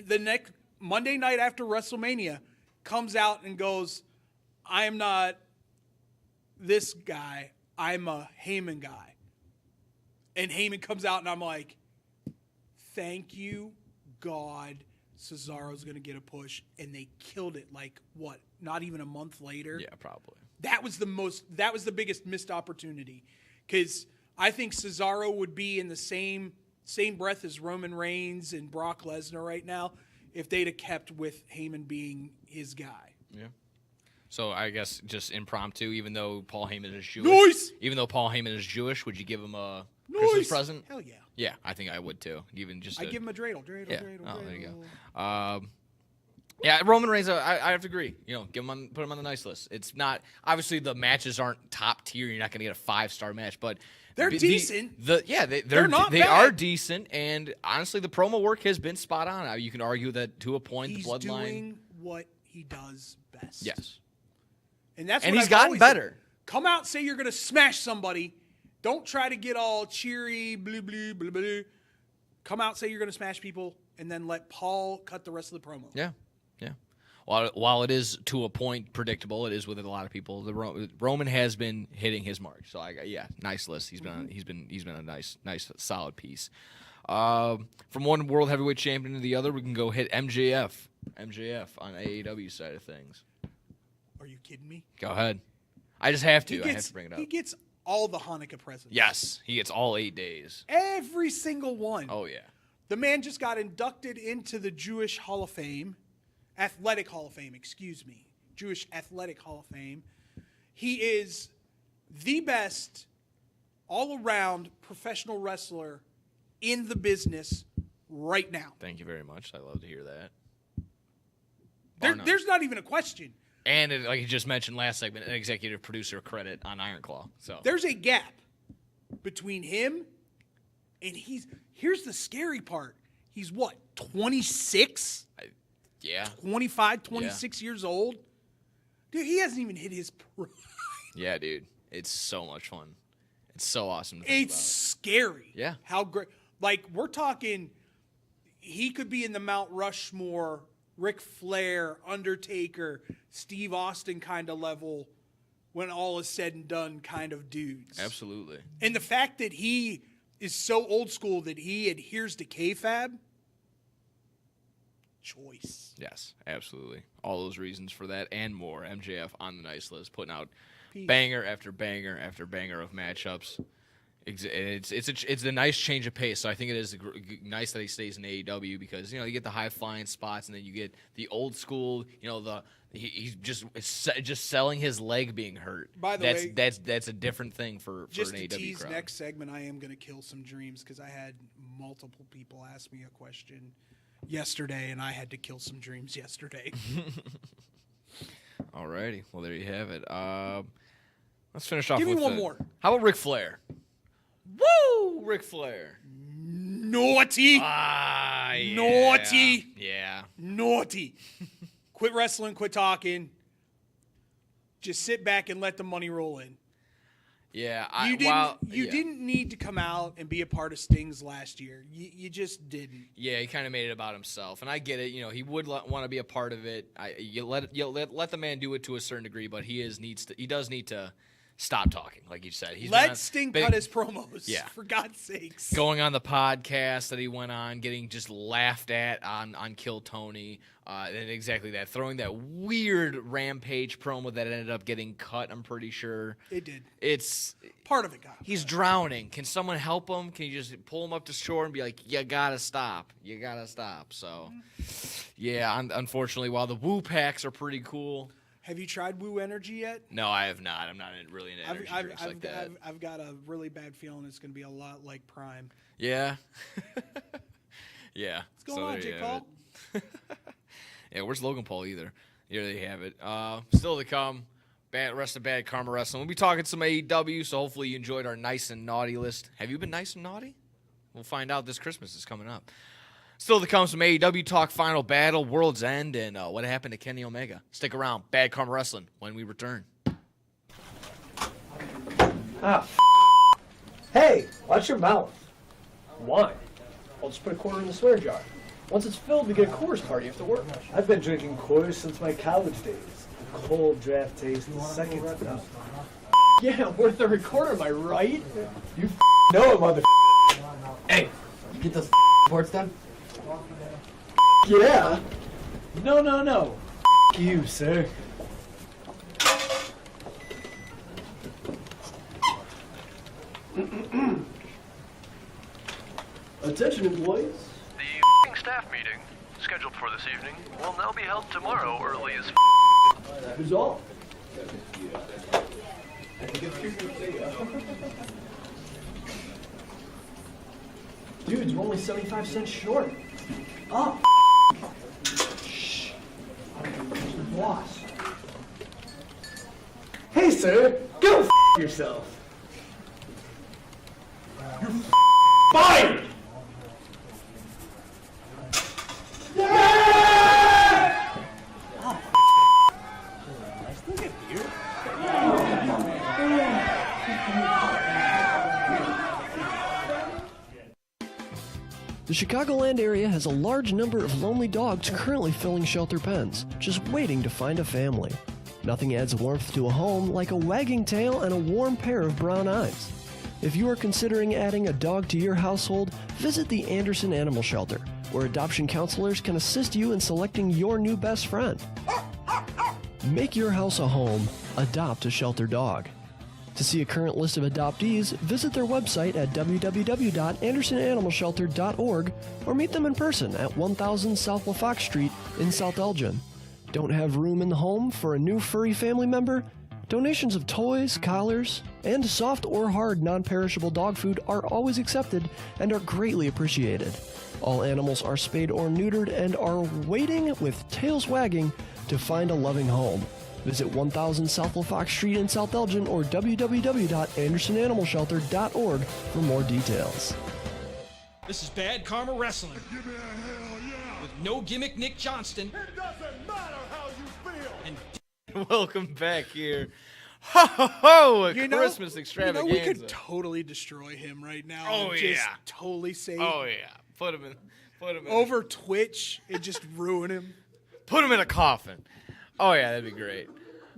The next Monday night after WrestleMania comes out and goes, I am not this guy, I'm a Heyman guy. And Heyman comes out and I'm like, thank you, God, Cesaro's going to get a push. And they killed it like, what, not even a month later? Yeah, probably. That was the biggest missed opportunity. Because I think Cesaro would be in the same breath as Roman Reigns and Brock Lesnar right now if they'd have kept with Heyman being his guy. Yeah. So I guess just impromptu, even though Paul Heyman is Jewish. Nice! Even though Paul Heyman is Jewish, would you give him a Christmas present? Hell yeah. Yeah, I think I would too. Even just I'd give him a dreidel. Yeah. Oh, there you go. Yeah, Roman Reigns, I have to agree. Put him on the nice list. It's not, obviously the matches aren't top tier. You're not going to get a 5-star match, but they're decent. They're not they bad. are decent, and honestly, the promo work has been spot on. You can argue that to a point, he's the bloodline. He's doing what he does best. Yes. And that's and what he's I've gotten always better. Said. Come out, say you're going to smash somebody. Don't try to get all cheery, blah, blah, blah, blah. Come out, say you're going to smash people, and then let Paul cut the rest of the promo. Yeah. While it is to a point predictable, it is with a lot of people. Roman has been hitting his mark. So nice list. He's been a nice solid piece. From one world heavyweight champion to the other, we can go hit MJF on AEW side of things. Are you kidding me? Go ahead. I just have to. I have to bring it up. He gets all the Hanukkah presents. Yes, he gets all 8 days. Every single one. Oh yeah. The man just got inducted into the Jewish Hall of Fame. Athletic Hall of Fame, excuse me. Jewish Athletic Hall of Fame. He is the best all-around professional wrestler in the business right now. Thank you very much. I love to hear that. There's not even a question. And like you just mentioned last segment, an executive producer credit on Iron Claw. So there's a gap between him and here's the scary part. He's what, 26? Yeah. 25, 26 years old. Dude, he hasn't even hit his prime. Yeah, dude. It's so much fun. It's so awesome to think It's scary. Yeah. How great. Like, we're talking, he could be in the Mount Rushmore, Ric Flair, Undertaker, Steve Austin kind of level when all is said and done kind of dudes. Absolutely. And the fact that he is so old school that he adheres to kayfabe, choice. Yes, absolutely. All those reasons for that and more. MJF on the nice list, putting out Peace. banger after banger after banger of matchups. It's a nice change of pace. So I think it is nice that he stays in AEW because you get the high flying spots and then you get the old school. He's just selling his leg being hurt. By the way, that's a different thing for just an to AEW tease crowd. next segment, I am going to kill some dreams because I had multiple people ask me a question yesterday, and I had to kill some dreams yesterday. Alrighty, well there you have it. Let's finish off. Give me with one more. How about Ric Flair? Woo, Ric Flair. Naughty. Yeah. Naughty. Yeah. Naughty. Quit wrestling, quit talking. Just sit back and let the money roll in. Yeah. You didn't need to come out and be a part of Sting's last year. You just didn't. Yeah, he kind of made it about himself, and I get it. He would want to be a part of it. You let the man do it to a certain degree, but he does need to stop talking, like you said. Let Sting cut his promos. Yeah. For God's sakes. Going on the podcast that he went on, getting just laughed at on Kill Tony, and exactly that. Throwing that weird Rampage promo that ended up getting cut, I'm pretty sure. It did. It's part of it got He's drowning. Can someone help him? Can you just pull him up to shore and be like, you gotta stop. You gotta stop. So, yeah, unfortunately, while the Woo packs are pretty cool. Have you tried Woo Energy yet? No, I have not. I'm not really into energy drinks like that. I've got a really bad feeling it's going to be a lot like Prime. Yeah. Yeah. What's going on, Jake Paul? Yeah, where's Logan Paul either? Here they have it. Still to come, rest of Bad Karma Wrestling. We'll be talking some AEW, so hopefully you enjoyed our nice and naughty list. Have you been nice and naughty? We'll find out this Christmas is coming up. Still to come, some AEW talk, Final Battle, World's End, and what happened to Kenny Omega. Stick around. Bad Karma Wrestling when we return. Hey, watch your mouth. Why? I'll just put a quarter in the swear jar. Once it's filled, we get a Coors party after work. I've been drinking Coors since my college days. Cold draft taste is second to none. Yeah, worth the recorder, am I right? You know it, mother. Hey, you get those reports done? Yeah. No. You, sir. Attention, employees. The staff meeting, scheduled for this evening, will now be held tomorrow early as Who's all? Dudes, we're only 75 cents short. Oh. Shh. Boss. Hey, sir. Go yourself. You're fired. The Chicagoland area has a large number of lonely dogs currently filling shelter pens, just waiting to find a family. Nothing adds warmth to a home like a wagging tail and a warm pair of brown eyes. If you are considering adding a dog to your household, visit the Anderson Animal Shelter, where adoption counselors can assist you in selecting your new best friend. Make your house a home. Adopt a shelter dog. To see a current list of adoptees, visit their website at www.andersonanimalshelter.org or meet them in person at 1000 South LaFox Street in South Elgin. Don't have room in the home for a new furry family member? Donations of toys, collars, and soft or hard non-perishable dog food are always accepted and are greatly appreciated. All animals are spayed or neutered and are waiting with tails wagging to find a loving home. Visit 1000 South LaFox Street in South Elgin or www.andersonanimalshelter.org for more details. This is Bad Karma Wrestling Give me a hell yeah. with no gimmick Nick Johnston It doesn't matter how you feel. and Welcome back here. Ho, ho, ho, a Christmas extravaganza. We could totally destroy him right now. Oh, and yeah. just totally save Oh, yeah. Put him in. over Twitch and just ruin him. Put him in a coffin. Oh, yeah, that'd be great.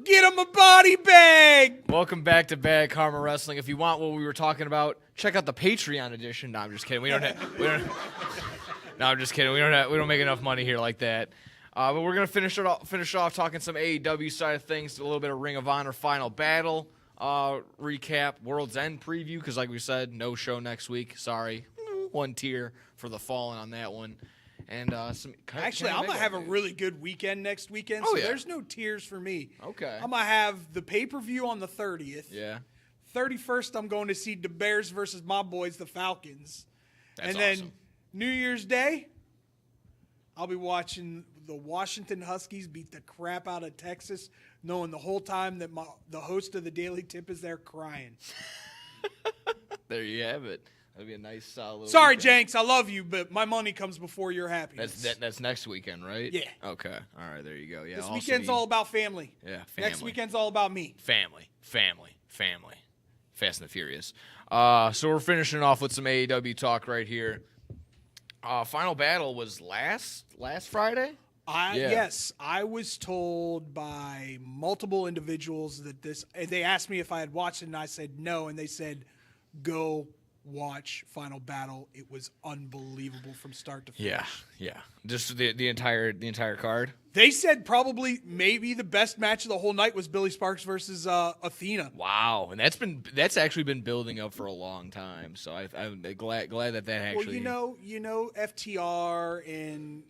Get him a body bag. Welcome back to Bad Karma Wrestling. If you want what we were talking about, check out the Patreon edition. No, I'm just kidding. No, I'm just kidding. We don't make enough money here like that. But we're gonna finish off talking some AEW side of things, a little bit of Ring of Honor Final Battle recap, World's End preview, because like we said, no show next week. Sorry, one tier for the Fallen on that one. And Actually, I'm going to have a really good weekend next weekend, so there's no tears for me. Okay. I'm going to have the pay-per-view on the 30th. Yeah. 31st, I'm going to see the Bears versus my boys, the Falcons. That's and awesome. then New Year's Day, I'll be watching the Washington Huskies beat the crap out of Texas, knowing the whole time that the host of the Daily Tip is there crying. There you have it. That'd be a nice solid. Sorry, weekend. Jenks, I love you, but my money comes before your happiness. That's next weekend, right? Yeah. Okay. All right. There you go. Yeah. This also weekend's all about family. Yeah. Family. Next weekend's all about me. Family. Fast and the Furious. So we're finishing off with some AEW talk right here. Final Battle was last Friday. Yes, I was told by multiple individuals that they asked me if I had watched it, and I said no, and they said, go watch Final Battle. It was unbelievable from start to finish. Yeah. Just the entire card. They said probably maybe the best match of the whole night was Billy Sparks versus Athena. Wow, and that's actually been building up for a long time. So I'm glad that actually. Well, you know, FTR and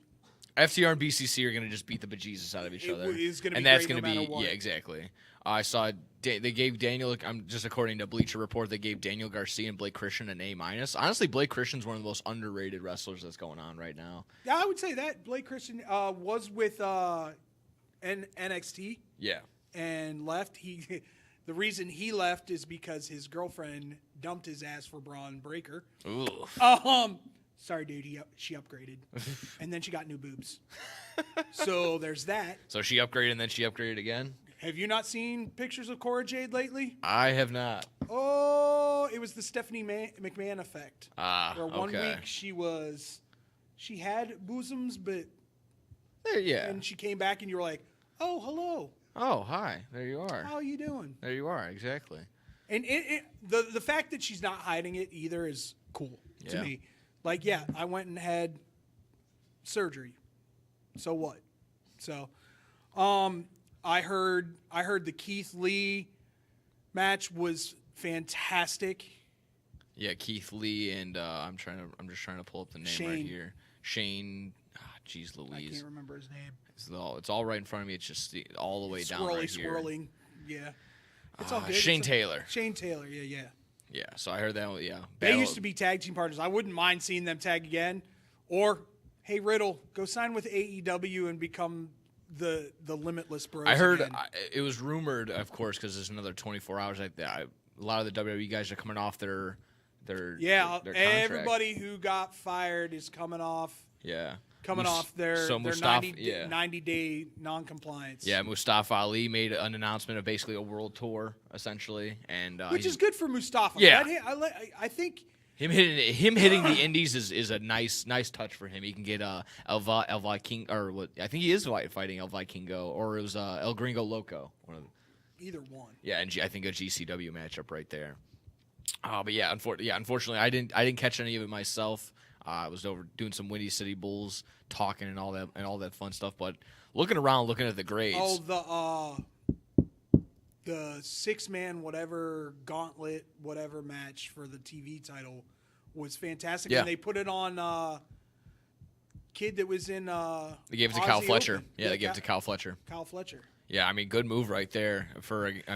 BCC are going to just beat the bejesus out of each other. It's going to be and that's great going to no be matter what. Yeah, exactly. I saw they gave Daniel. I'm just according to Bleacher Report, they gave Daniel Garcia and Blake Christian an A-. Honestly, Blake Christian's one of the most underrated wrestlers that's going on right now. Yeah, I would say that Blake Christian was with NXT. Yeah, and left. The reason he left is because his girlfriend dumped his ass for Braun Breaker. Ooh. Sorry, dude. She upgraded, and then she got new boobs. So there's that. So she upgraded and then she upgraded again. Have you not seen pictures of Cora Jade lately? I have not. Oh, it was the Stephanie McMahon effect. Where one okay. week she had bosoms, but Yeah. and she came back and you were like, oh, hello. Oh, hi. There you are. How are you doing? There you are. Exactly. And the fact that she's not hiding it either is cool to me. Like, yeah, I went and had surgery. So what? So, I heard the Keith Lee match was fantastic. Yeah, Keith Lee and I'm just trying to pull up the name right here. Shane. Jeez Louise. I can't remember his name. It's all right in front of me. It's just all the way down right here. Swirling. Yeah. It's all good. Shane Taylor. Shane Taylor. Yeah. Yeah. So I heard that. Yeah. They used to be tag team partners. I wouldn't mind seeing them tag again. Or, hey Riddle, go sign with AEW and become the Limitless Bros. I heard again. it was rumored, of course, because there's another 24 hours. A lot of the WWE guys are coming off their contract. Everybody who got fired is coming off. Yeah. Coming off their 90-day non-compliance. Yeah, Mustafa Ali made an announcement of basically a world tour, essentially, and which is good for Mustafa. Yeah, I think him hitting the Indies is a nice touch for him. He can get El Viking, or what I think he is fighting El Vikingo, or it was El Gringo Loco. Either one. Yeah, and I think a GCW matchup right there. But yeah, unfortunately, I didn't catch any of it myself. I was over doing some Windy City Bulls talking and all that fun stuff. But looking around, looking at the grades. Oh, the 6-man whatever gauntlet whatever match for the TV title was fantastic. Yeah. And they put it on kid that was in. They gave it to Aussie Kyle Fletcher. Open. Yeah, they gave it to Kyle Fletcher. Kyle Fletcher. Yeah, I mean, good move right there.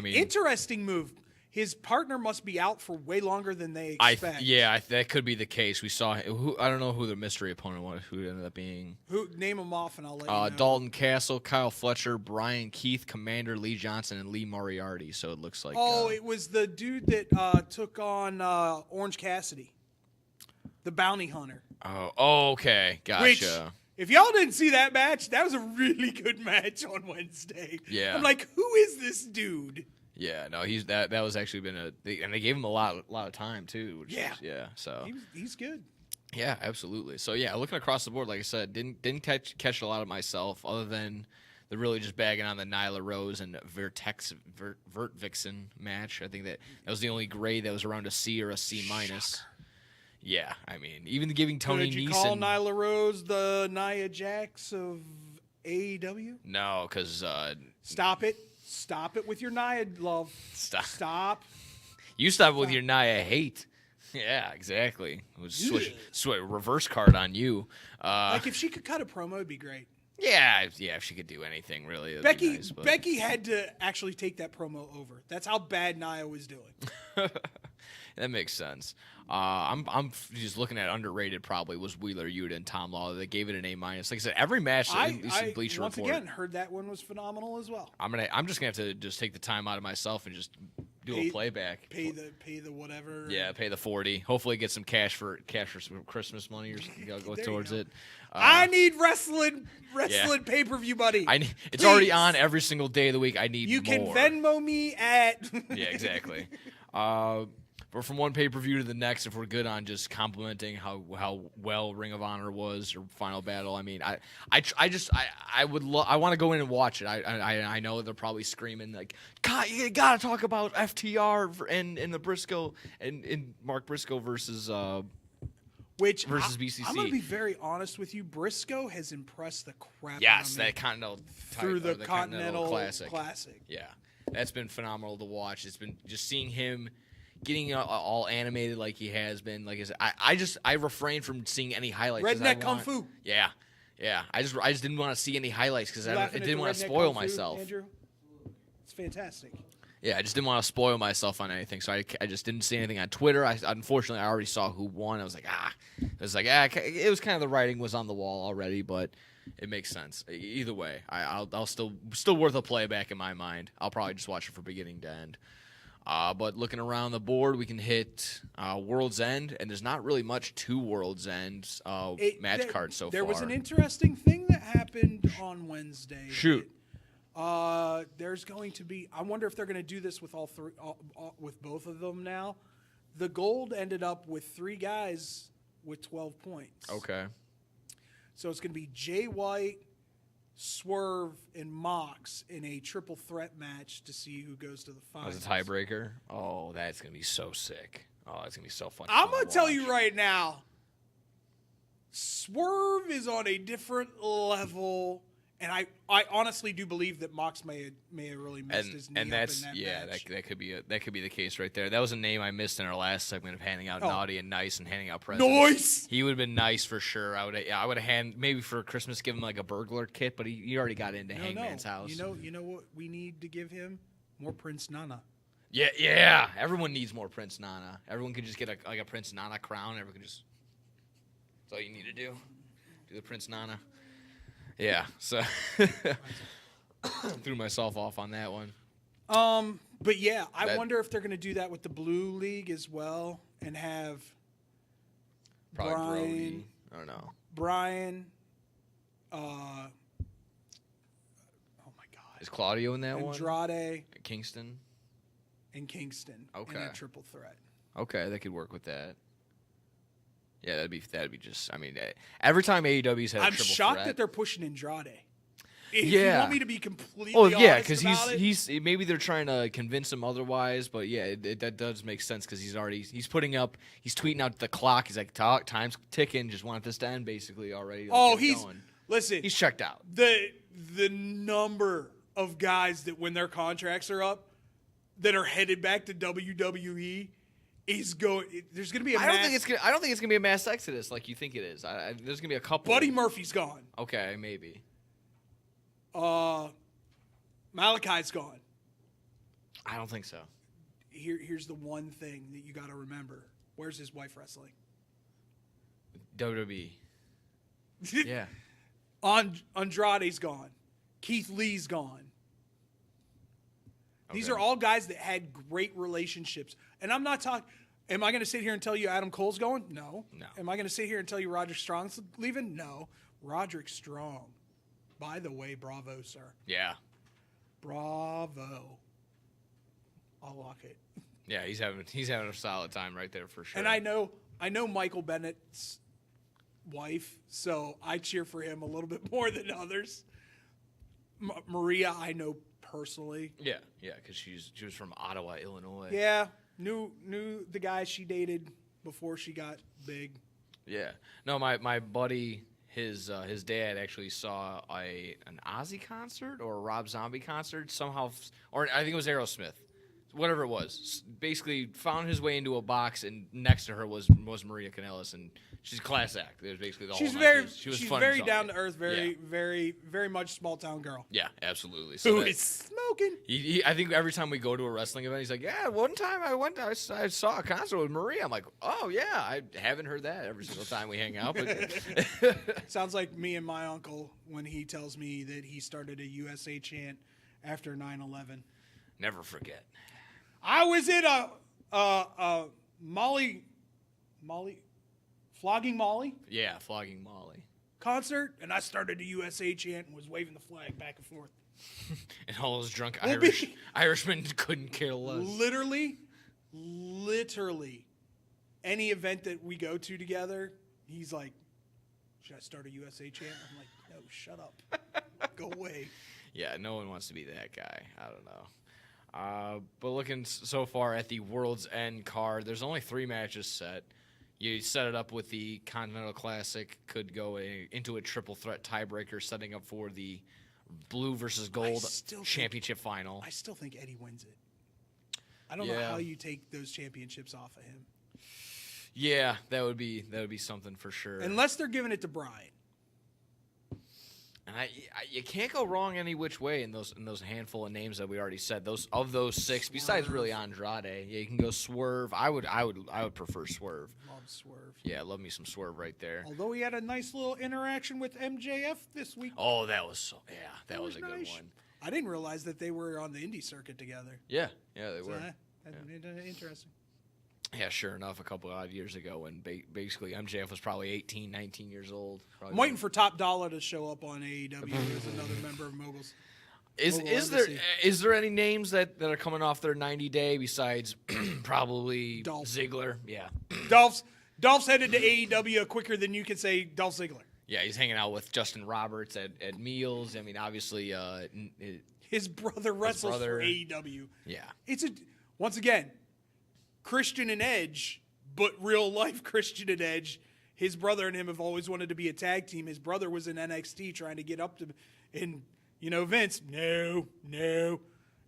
Interesting move. His partner must be out for way longer than they expect. That could be the case. We saw I don't know who the mystery opponent was, who it ended up being. Name them off and I'll let you know. Dalton Castle, Kyle Fletcher, Brian Keith, Commander Lee Johnson, and Lee Moriarty. So it looks like. It was the dude that took on Orange Cassidy, the bounty hunter. Oh, okay, gotcha. Which If y'all didn't see that match, that was a really good match on Wednesday. Yeah. I'm like, who is this dude? Yeah, no, he's that was actually been and they gave him a lot of time too. Which Yeah. is, yeah. So He's good. yeah, absolutely. So yeah, looking across the board, like I said, didn't catch a lot of myself, other than the really just bagging on the Nyla Rose and Vert Vixen match. I think that was the only grade that was around a C or a C minus. Yeah, I mean, even giving Tony Did you Neeson. call Nyla Rose the Nia Jax of AEW? No, because Stop it. Stop it with your Nia love. Stop. You stop with your Nia hate. Yeah, exactly. We'll switch reverse card on you. Like if she could cut a promo, it'd be great. Yeah, if she could do anything, really. It'd Becky be nice, but... Becky had to actually take that promo over. That's how bad Nia was doing. That makes sense. I'm just looking at underrated. Probably was Wheeler Yuta and Tom Lawler. They gave it an A minus. Like I said, every match at least in Bleacher once Report. again heard that one was phenomenal as well. I'm just gonna have to just take the time out of myself and just do a playback. Pay the whatever. Yeah, pay the $40. Hopefully get some cash for some Christmas money or something. Go towards it. I need wrestling pay-per-view money. It's already on every single day of the week. I need You more. can Venmo me at. Yeah, exactly. But from one pay-per-view to the next, if we're good on just complimenting how well Ring of Honor was or Final Battle, I mean, I want to go in and watch it. I know they're probably screaming like, God, you gotta talk about FTR and the Briscoe and Mark Briscoe versus versus BCC. I'm gonna be very honest with you. Briscoe has impressed the crap. Yes, out of me that Continental through the Continental Classic. Yeah, that's been phenomenal to watch. It's been just seeing him getting all animated like he has been. Like I said, I refrain from seeing any highlights. Redneck Kung Fu. Yeah. I just didn't want to see any highlights because I didn't want to spoil myself. Andrew? It's fantastic. Yeah, I just didn't want to spoil myself on anything, so I just didn't see anything on Twitter. Unfortunately, I already saw who won. I was like, it was kind of the writing was on the wall already, but it makes sense. Either way, I'll still worth a playback in my mind. I'll probably just watch it from beginning to end. But looking around the board, we can hit World's End, and there's not really much to World's End match cards so far. There was an interesting thing that happened on Wednesday. Shoot. There's going to be. I wonder if they're going to do this with all three, with both of them now. The gold ended up with 3 guys with 12 points. Okay. So it's going to be Jay White, Swerve, and Mox in a triple threat match to see who goes to the finals. As a tiebreaker? Oh, that's going to be so sick. Oh, that's going to be so fun. I'm going to tell you right now, Swerve is on a different level, and I honestly do believe that Mox may have really messed his knee up in that match. that could be the case right there. That was a name I missed in our last segment of handing out naughty and nice and handing out presents. Nice. He would have been nice for sure. I would have maybe for Christmas give him like a burglar kit, but he already got into Hangman's house. You know what we need to give him? More Prince Nana. Yeah. Everyone needs more Prince Nana. Everyone could just get a Prince Nana crown. Everyone could just. That's all you need to do. Do the Prince Nana. Yeah, so threw myself off on that one. But yeah, I wonder if they're going to do that with the Blue League as well and have probably Brian. Brody. I don't know. Brian. Oh my God. Is Claudio in that one? Andrade. Kingston. And Kingston. Okay. In a triple threat. Okay, they could work with that. Yeah, that'd be just. I mean, every time AEW's had a triple threat. I'm shocked that they're pushing Andrade. If you want me to be completely honest because he's maybe they're trying to convince him otherwise, but yeah, that does make sense because he's tweeting out the clock. He's like, time's ticking. Just want this to end basically already. Listen. He's checked out. The number of guys that when their contracts are up that are headed back to WWE. There's going to be I don't think it's going to be a mass exodus like you think it is. There's going to be a couple. Buddy Murphy's gone. Okay, maybe. Malachi's gone. I don't think so. Here's the one thing that you got to remember. Where's his wife wrestling? WWE. Yeah. Andrade's gone. Keith Lee's gone. These are all guys that had great relationships. And I'm not talking, am I going to sit here and tell you Adam Cole's going? No. Am I going to sit here and tell you Roger Strong's leaving? No. Roderick Strong. By the way, bravo, sir. Yeah. Bravo. I'll lock it. Yeah, he's having a solid time right there for sure. And I know Michael Bennett's wife, so I cheer for him a little bit more than others. Maria, I know personally. Yeah, because she was from Ottawa, Illinois. Yeah, knew the guy she dated before she got big. Yeah. No, my buddy, his dad actually saw an Ozzy concert or a Rob Zombie concert somehow, or I think it was Aerosmith. Whatever it was, basically found his way into a box, and next to her was Maria Kanellis, and she's a class act. It was basically the whole night. She was fun very as down to earth, very much small town girl. Yeah, absolutely. So Who is smoking? I think every time we go to a wrestling event, he's like, "Yeah, one time I saw a concert with Maria." I'm like, "Oh yeah, I haven't heard that every single time we hang out." But Sounds like me and my uncle when he tells me that he started a USA chant after 9/11. Never forget. I was at a Flogging Molly Yeah, Flogging Molly. concert, and I started a USA chant and was waving the flag back and forth. And all those drunk We'll be- Irishmen couldn't care less. Literally, any event that we go to together, he's like, "Should I start a USA chant?" I'm like, "No, shut up. Go away." Yeah, no one wants to be that guy. I don't know. But looking so far at the World's End card, there's only 3 matches set. You set it up with the Continental Classic, could go into a triple threat tiebreaker, setting up for the blue versus gold championship final. I still think Eddie wins it. I don't know how you take those championships off of him. Yeah, that would be something for sure. Unless they're giving it to Brian. And you can't go wrong any which way in those handful of names that we already said. Those 6, besides really Andrade, you can go Swerve. I would prefer Swerve. Love Swerve. Yeah, love me some Swerve right there. Although he had a nice little interaction with MJF this week. Oh, that was that was a good nice. one. I didn't realize that they were on the indie circuit together. Yeah, they were. Interesting. Yeah, sure enough, a couple odd years ago when basically MJF was probably 18, 19 years old. I'm waiting for Top Dollar to show up on AEW as another member of Moguls. Is there any names that are coming off their 90-day besides probably Dolph Ziggler? Yeah. Dolph's headed to AEW quicker than you can say Dolph Ziggler. Yeah, he's hanging out with Justin Roberts at meals. I mean, obviously, his brother wrestles for AEW. Yeah. Once again, Christian and Edge, but real life Christian and Edge. His brother and him have always wanted to be a tag team. His brother was in NXT trying to get up to, and Vince, no.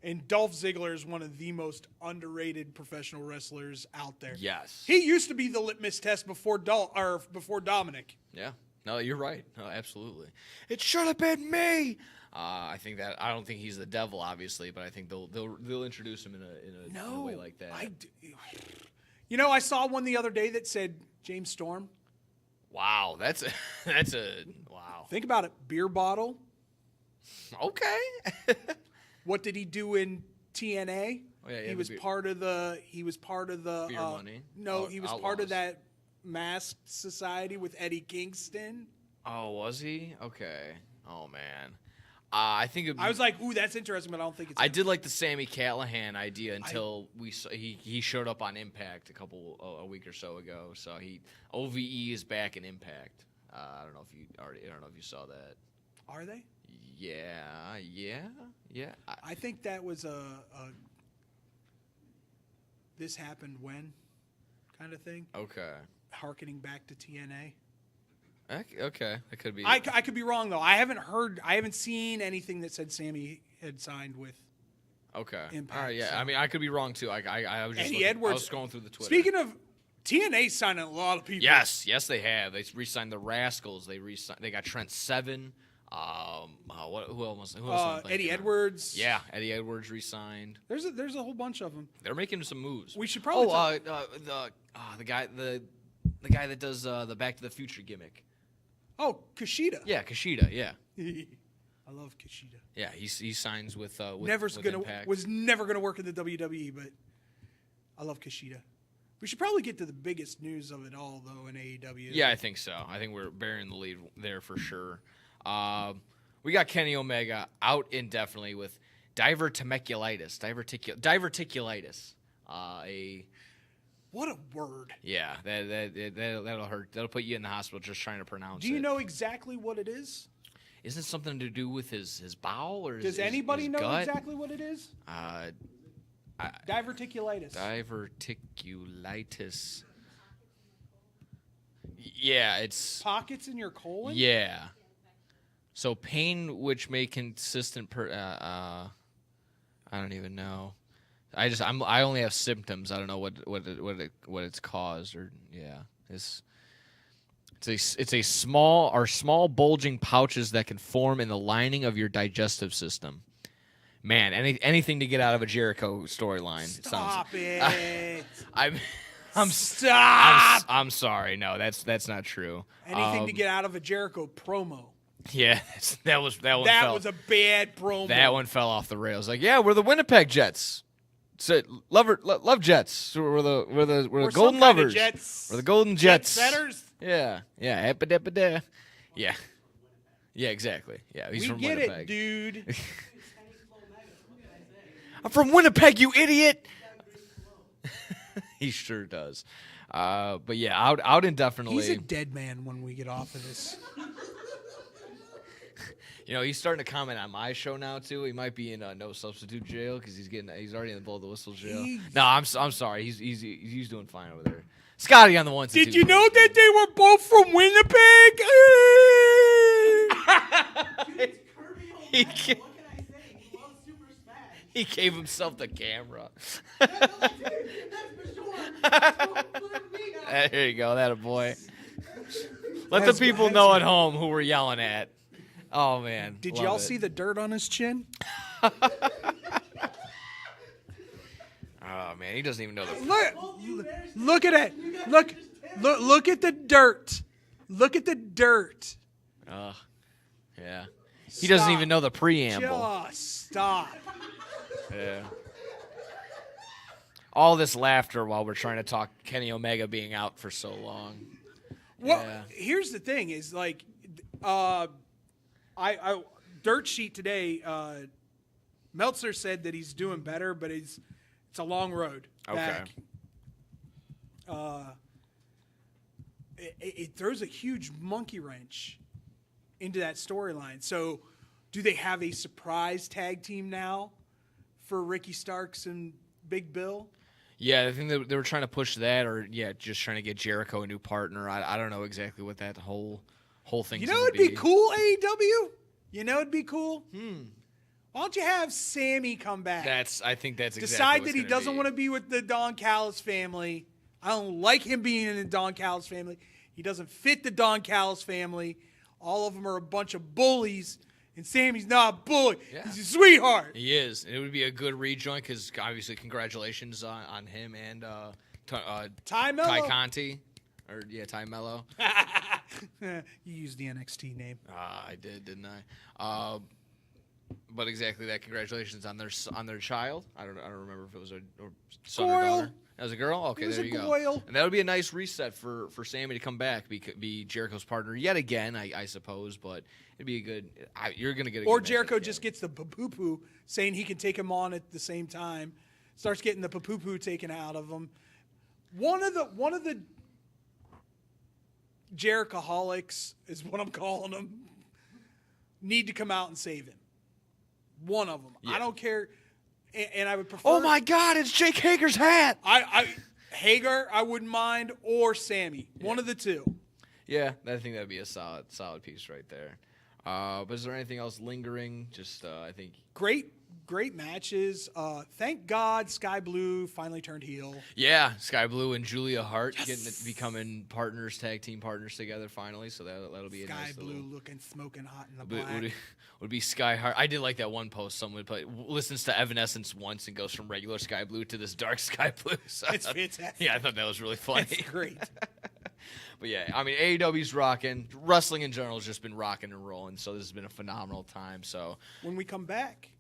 And Dolph Ziggler is one of the most underrated professional wrestlers out there. Yes. He used to be the litmus test before Dominic. Yeah. No, you're right. No, absolutely. It should have been me. I don't think he's the devil, obviously, but I think they'll introduce him in a way like that. I saw one the other day that said James Storm. Wow, that's a wow. Think about it. Beer bottle. Okay. What did he do in TNA? Oh, yeah, he was part of the Beer Money. No, he was Outlaws. part of that masked society with Eddie Kingston. Oh, was he? Okay. Oh man. I think I was like, ooh, that's interesting, but I don't think it's. I did like the Sami Callahan idea until he showed up on Impact a week or so ago. So OVE is back in Impact. I don't know if you saw that. Are they? Yeah. I think that was a this happened when kind of thing. Okay. Harkening back to TNA. Okay, that could be. I could be wrong though. I haven't seen anything that said Sammy had signed with. Okay. Impact, All right. Yeah. so. I mean, I could be wrong too. I was just Eddie Edwards. I was scrolling through the Twitter. Speaking of TNA, signing a lot of people. Yes, they have. They re-signed the Rascals. They got Trent Seven. Who else? Eddie Edwards. Yeah, Eddie Edwards re-signed. There's a whole bunch of them. They're making some moves. We should probably. The guy that does the Back to the Future gimmick. Oh, Kushida. Yeah, Kushida. Yeah. I love Kushida. Yeah, he signs with was never gonna work in the WWE, but I love Kushida. We should probably get to the biggest news of it all, though, in AEW. Yeah, I think so. I think we're bearing the lead there for sure. We got Kenny Omega out indefinitely with diverticulitis. What a word. Yeah, that'll hurt. That'll put you in the hospital just trying to pronounce it. Do you know exactly what it is? Isn't it something to do with his bowel or Does anybody know exactly what it is? Diverticulitis. Diverticulitis. Yeah, it's pockets in your colon. Yeah. So pain which may consistent I don't even know. I only have symptoms. I don't know what it's caused or It's a small bulging pouches that can form in the lining of your digestive system. Man, anything to get out of a Jericho storyline. Stop it. Stop. I'm sorry. No, that's not true. Anything to get out of a Jericho promo. Yeah, that was a bad promo. That one fell off the rails. Like, yeah, we're the Winnipeg Jets. So, love Jets. We're the Golden Lovers. Jets. We're the Golden Jets. Jet setters. Yeah. Yeah, exactly. Yeah, he's from Winnipeg. Winnipeg. Dude. I'm from Winnipeg, you idiot. He sure does. But yeah, out indefinitely. He's a dead man when we get off of this. He's starting to comment on my show now too. He might be in no substitute jail because he's already in the blow the whistle jail. No, I'm sorry. He's doing fine over there. Scotty on the ones. Did you know that they were both from Winnipeg? He gave himself the camera. There you go, that a boy. Let the people know at home who we're yelling at. Oh man! Did y'all see the dirt on his chin? Oh man, he doesn't even know the. Look at it! Look at the dirt! Look at the dirt! Yeah. He doesn't even know the preamble. Just stop. Yeah. All this laughter while we're trying to talk Kenny Omega being out for so long. Well, here's the thing: is like, I dirt sheet today. Meltzer said that he's doing better, but it's a long road back. It throws a huge monkey wrench into that storyline. So, do they have a surprise tag team now for Ricky Starks and Big Bill? Yeah, I think they were trying to push that, or just trying to get Jericho a new partner. I don't know exactly what that whole thing. You know, it'd be cool, AEW. You know, it'd be cool. Why don't you have Sammy come back? I think that's exactly decide what's that he doesn't want to be with the Don Callis family. I don't like him being in the Don Callis family. He doesn't fit the Don Callis family. All of them are a bunch of bullies. And Sammy's not a bully. Yeah. He's a sweetheart. He is. It would be a good rejoin because obviously congratulations on him and Ty Mello. Ty Conti. Ty Mello. You used the NXT name. I did, didn't I? But exactly that. Congratulations on their child. I don't remember if it was a son or daughter. That was a girl? Okay, there you go. And that would be a nice reset for Sammy to come back, be Jericho's partner yet again, I suppose. But it'd be a good. You're gonna get a. Or good Jericho just gets the poo-poo saying he can take him on at the same time. Starts getting the poo-poo taken out of him. One of the Jerichoholics is what I'm calling them. Need to come out and save him. One of them. Yeah. I don't care. And I would prefer. Oh my God! It's Jake Hager's hat. Hager, I wouldn't mind, or Sammy. Yeah. One of the two. Yeah, I think that'd be a solid piece right there. But is there anything else lingering? Just I think great matches. Thank God Sky Blue finally turned heel. Yeah, Sky Blue and Julia Hart becoming tag team partners together finally. So that'll be a nice Sky Blue looking smoking hot in the black. Would be Sky Hart. I did like that one post. Someone listens to Evanescence once and goes from regular Sky Blue to this dark Sky Blue. So it's fantastic. Yeah, I thought that was really funny. It's great. But yeah, I mean, AEW's rocking. Wrestling in general has just been rocking and rolling. So this has been a phenomenal time. So when we come back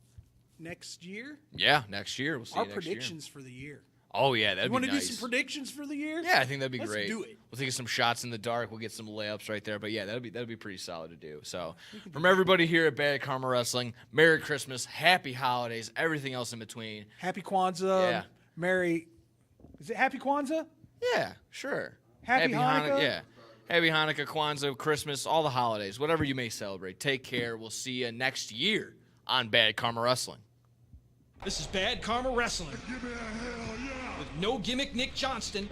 next year. Yeah, next year. We'll see our you next predictions year. For the year. Oh yeah, that'd You be want to nice. do some predictions for the year? Yeah, I think that'd be Let's great. do it. We'll take some shots in the dark. We'll get some layups right there. But yeah, that'd be pretty solid to do. So from everybody here at Bad Karma Wrestling, Merry Christmas, Happy Holidays, everything else in between. Happy Kwanzaa. Yeah. Merry. Is it Happy Kwanzaa? Yeah, sure. Happy Hanukkah? Yeah. Happy Hanukkah, Kwanzaa, Christmas, all the holidays, whatever you may celebrate. Take care. We'll see you next year on Bad Karma Wrestling. This is Bad Karma Wrestling Give me a hell yeah. with no gimmick Nick Johnston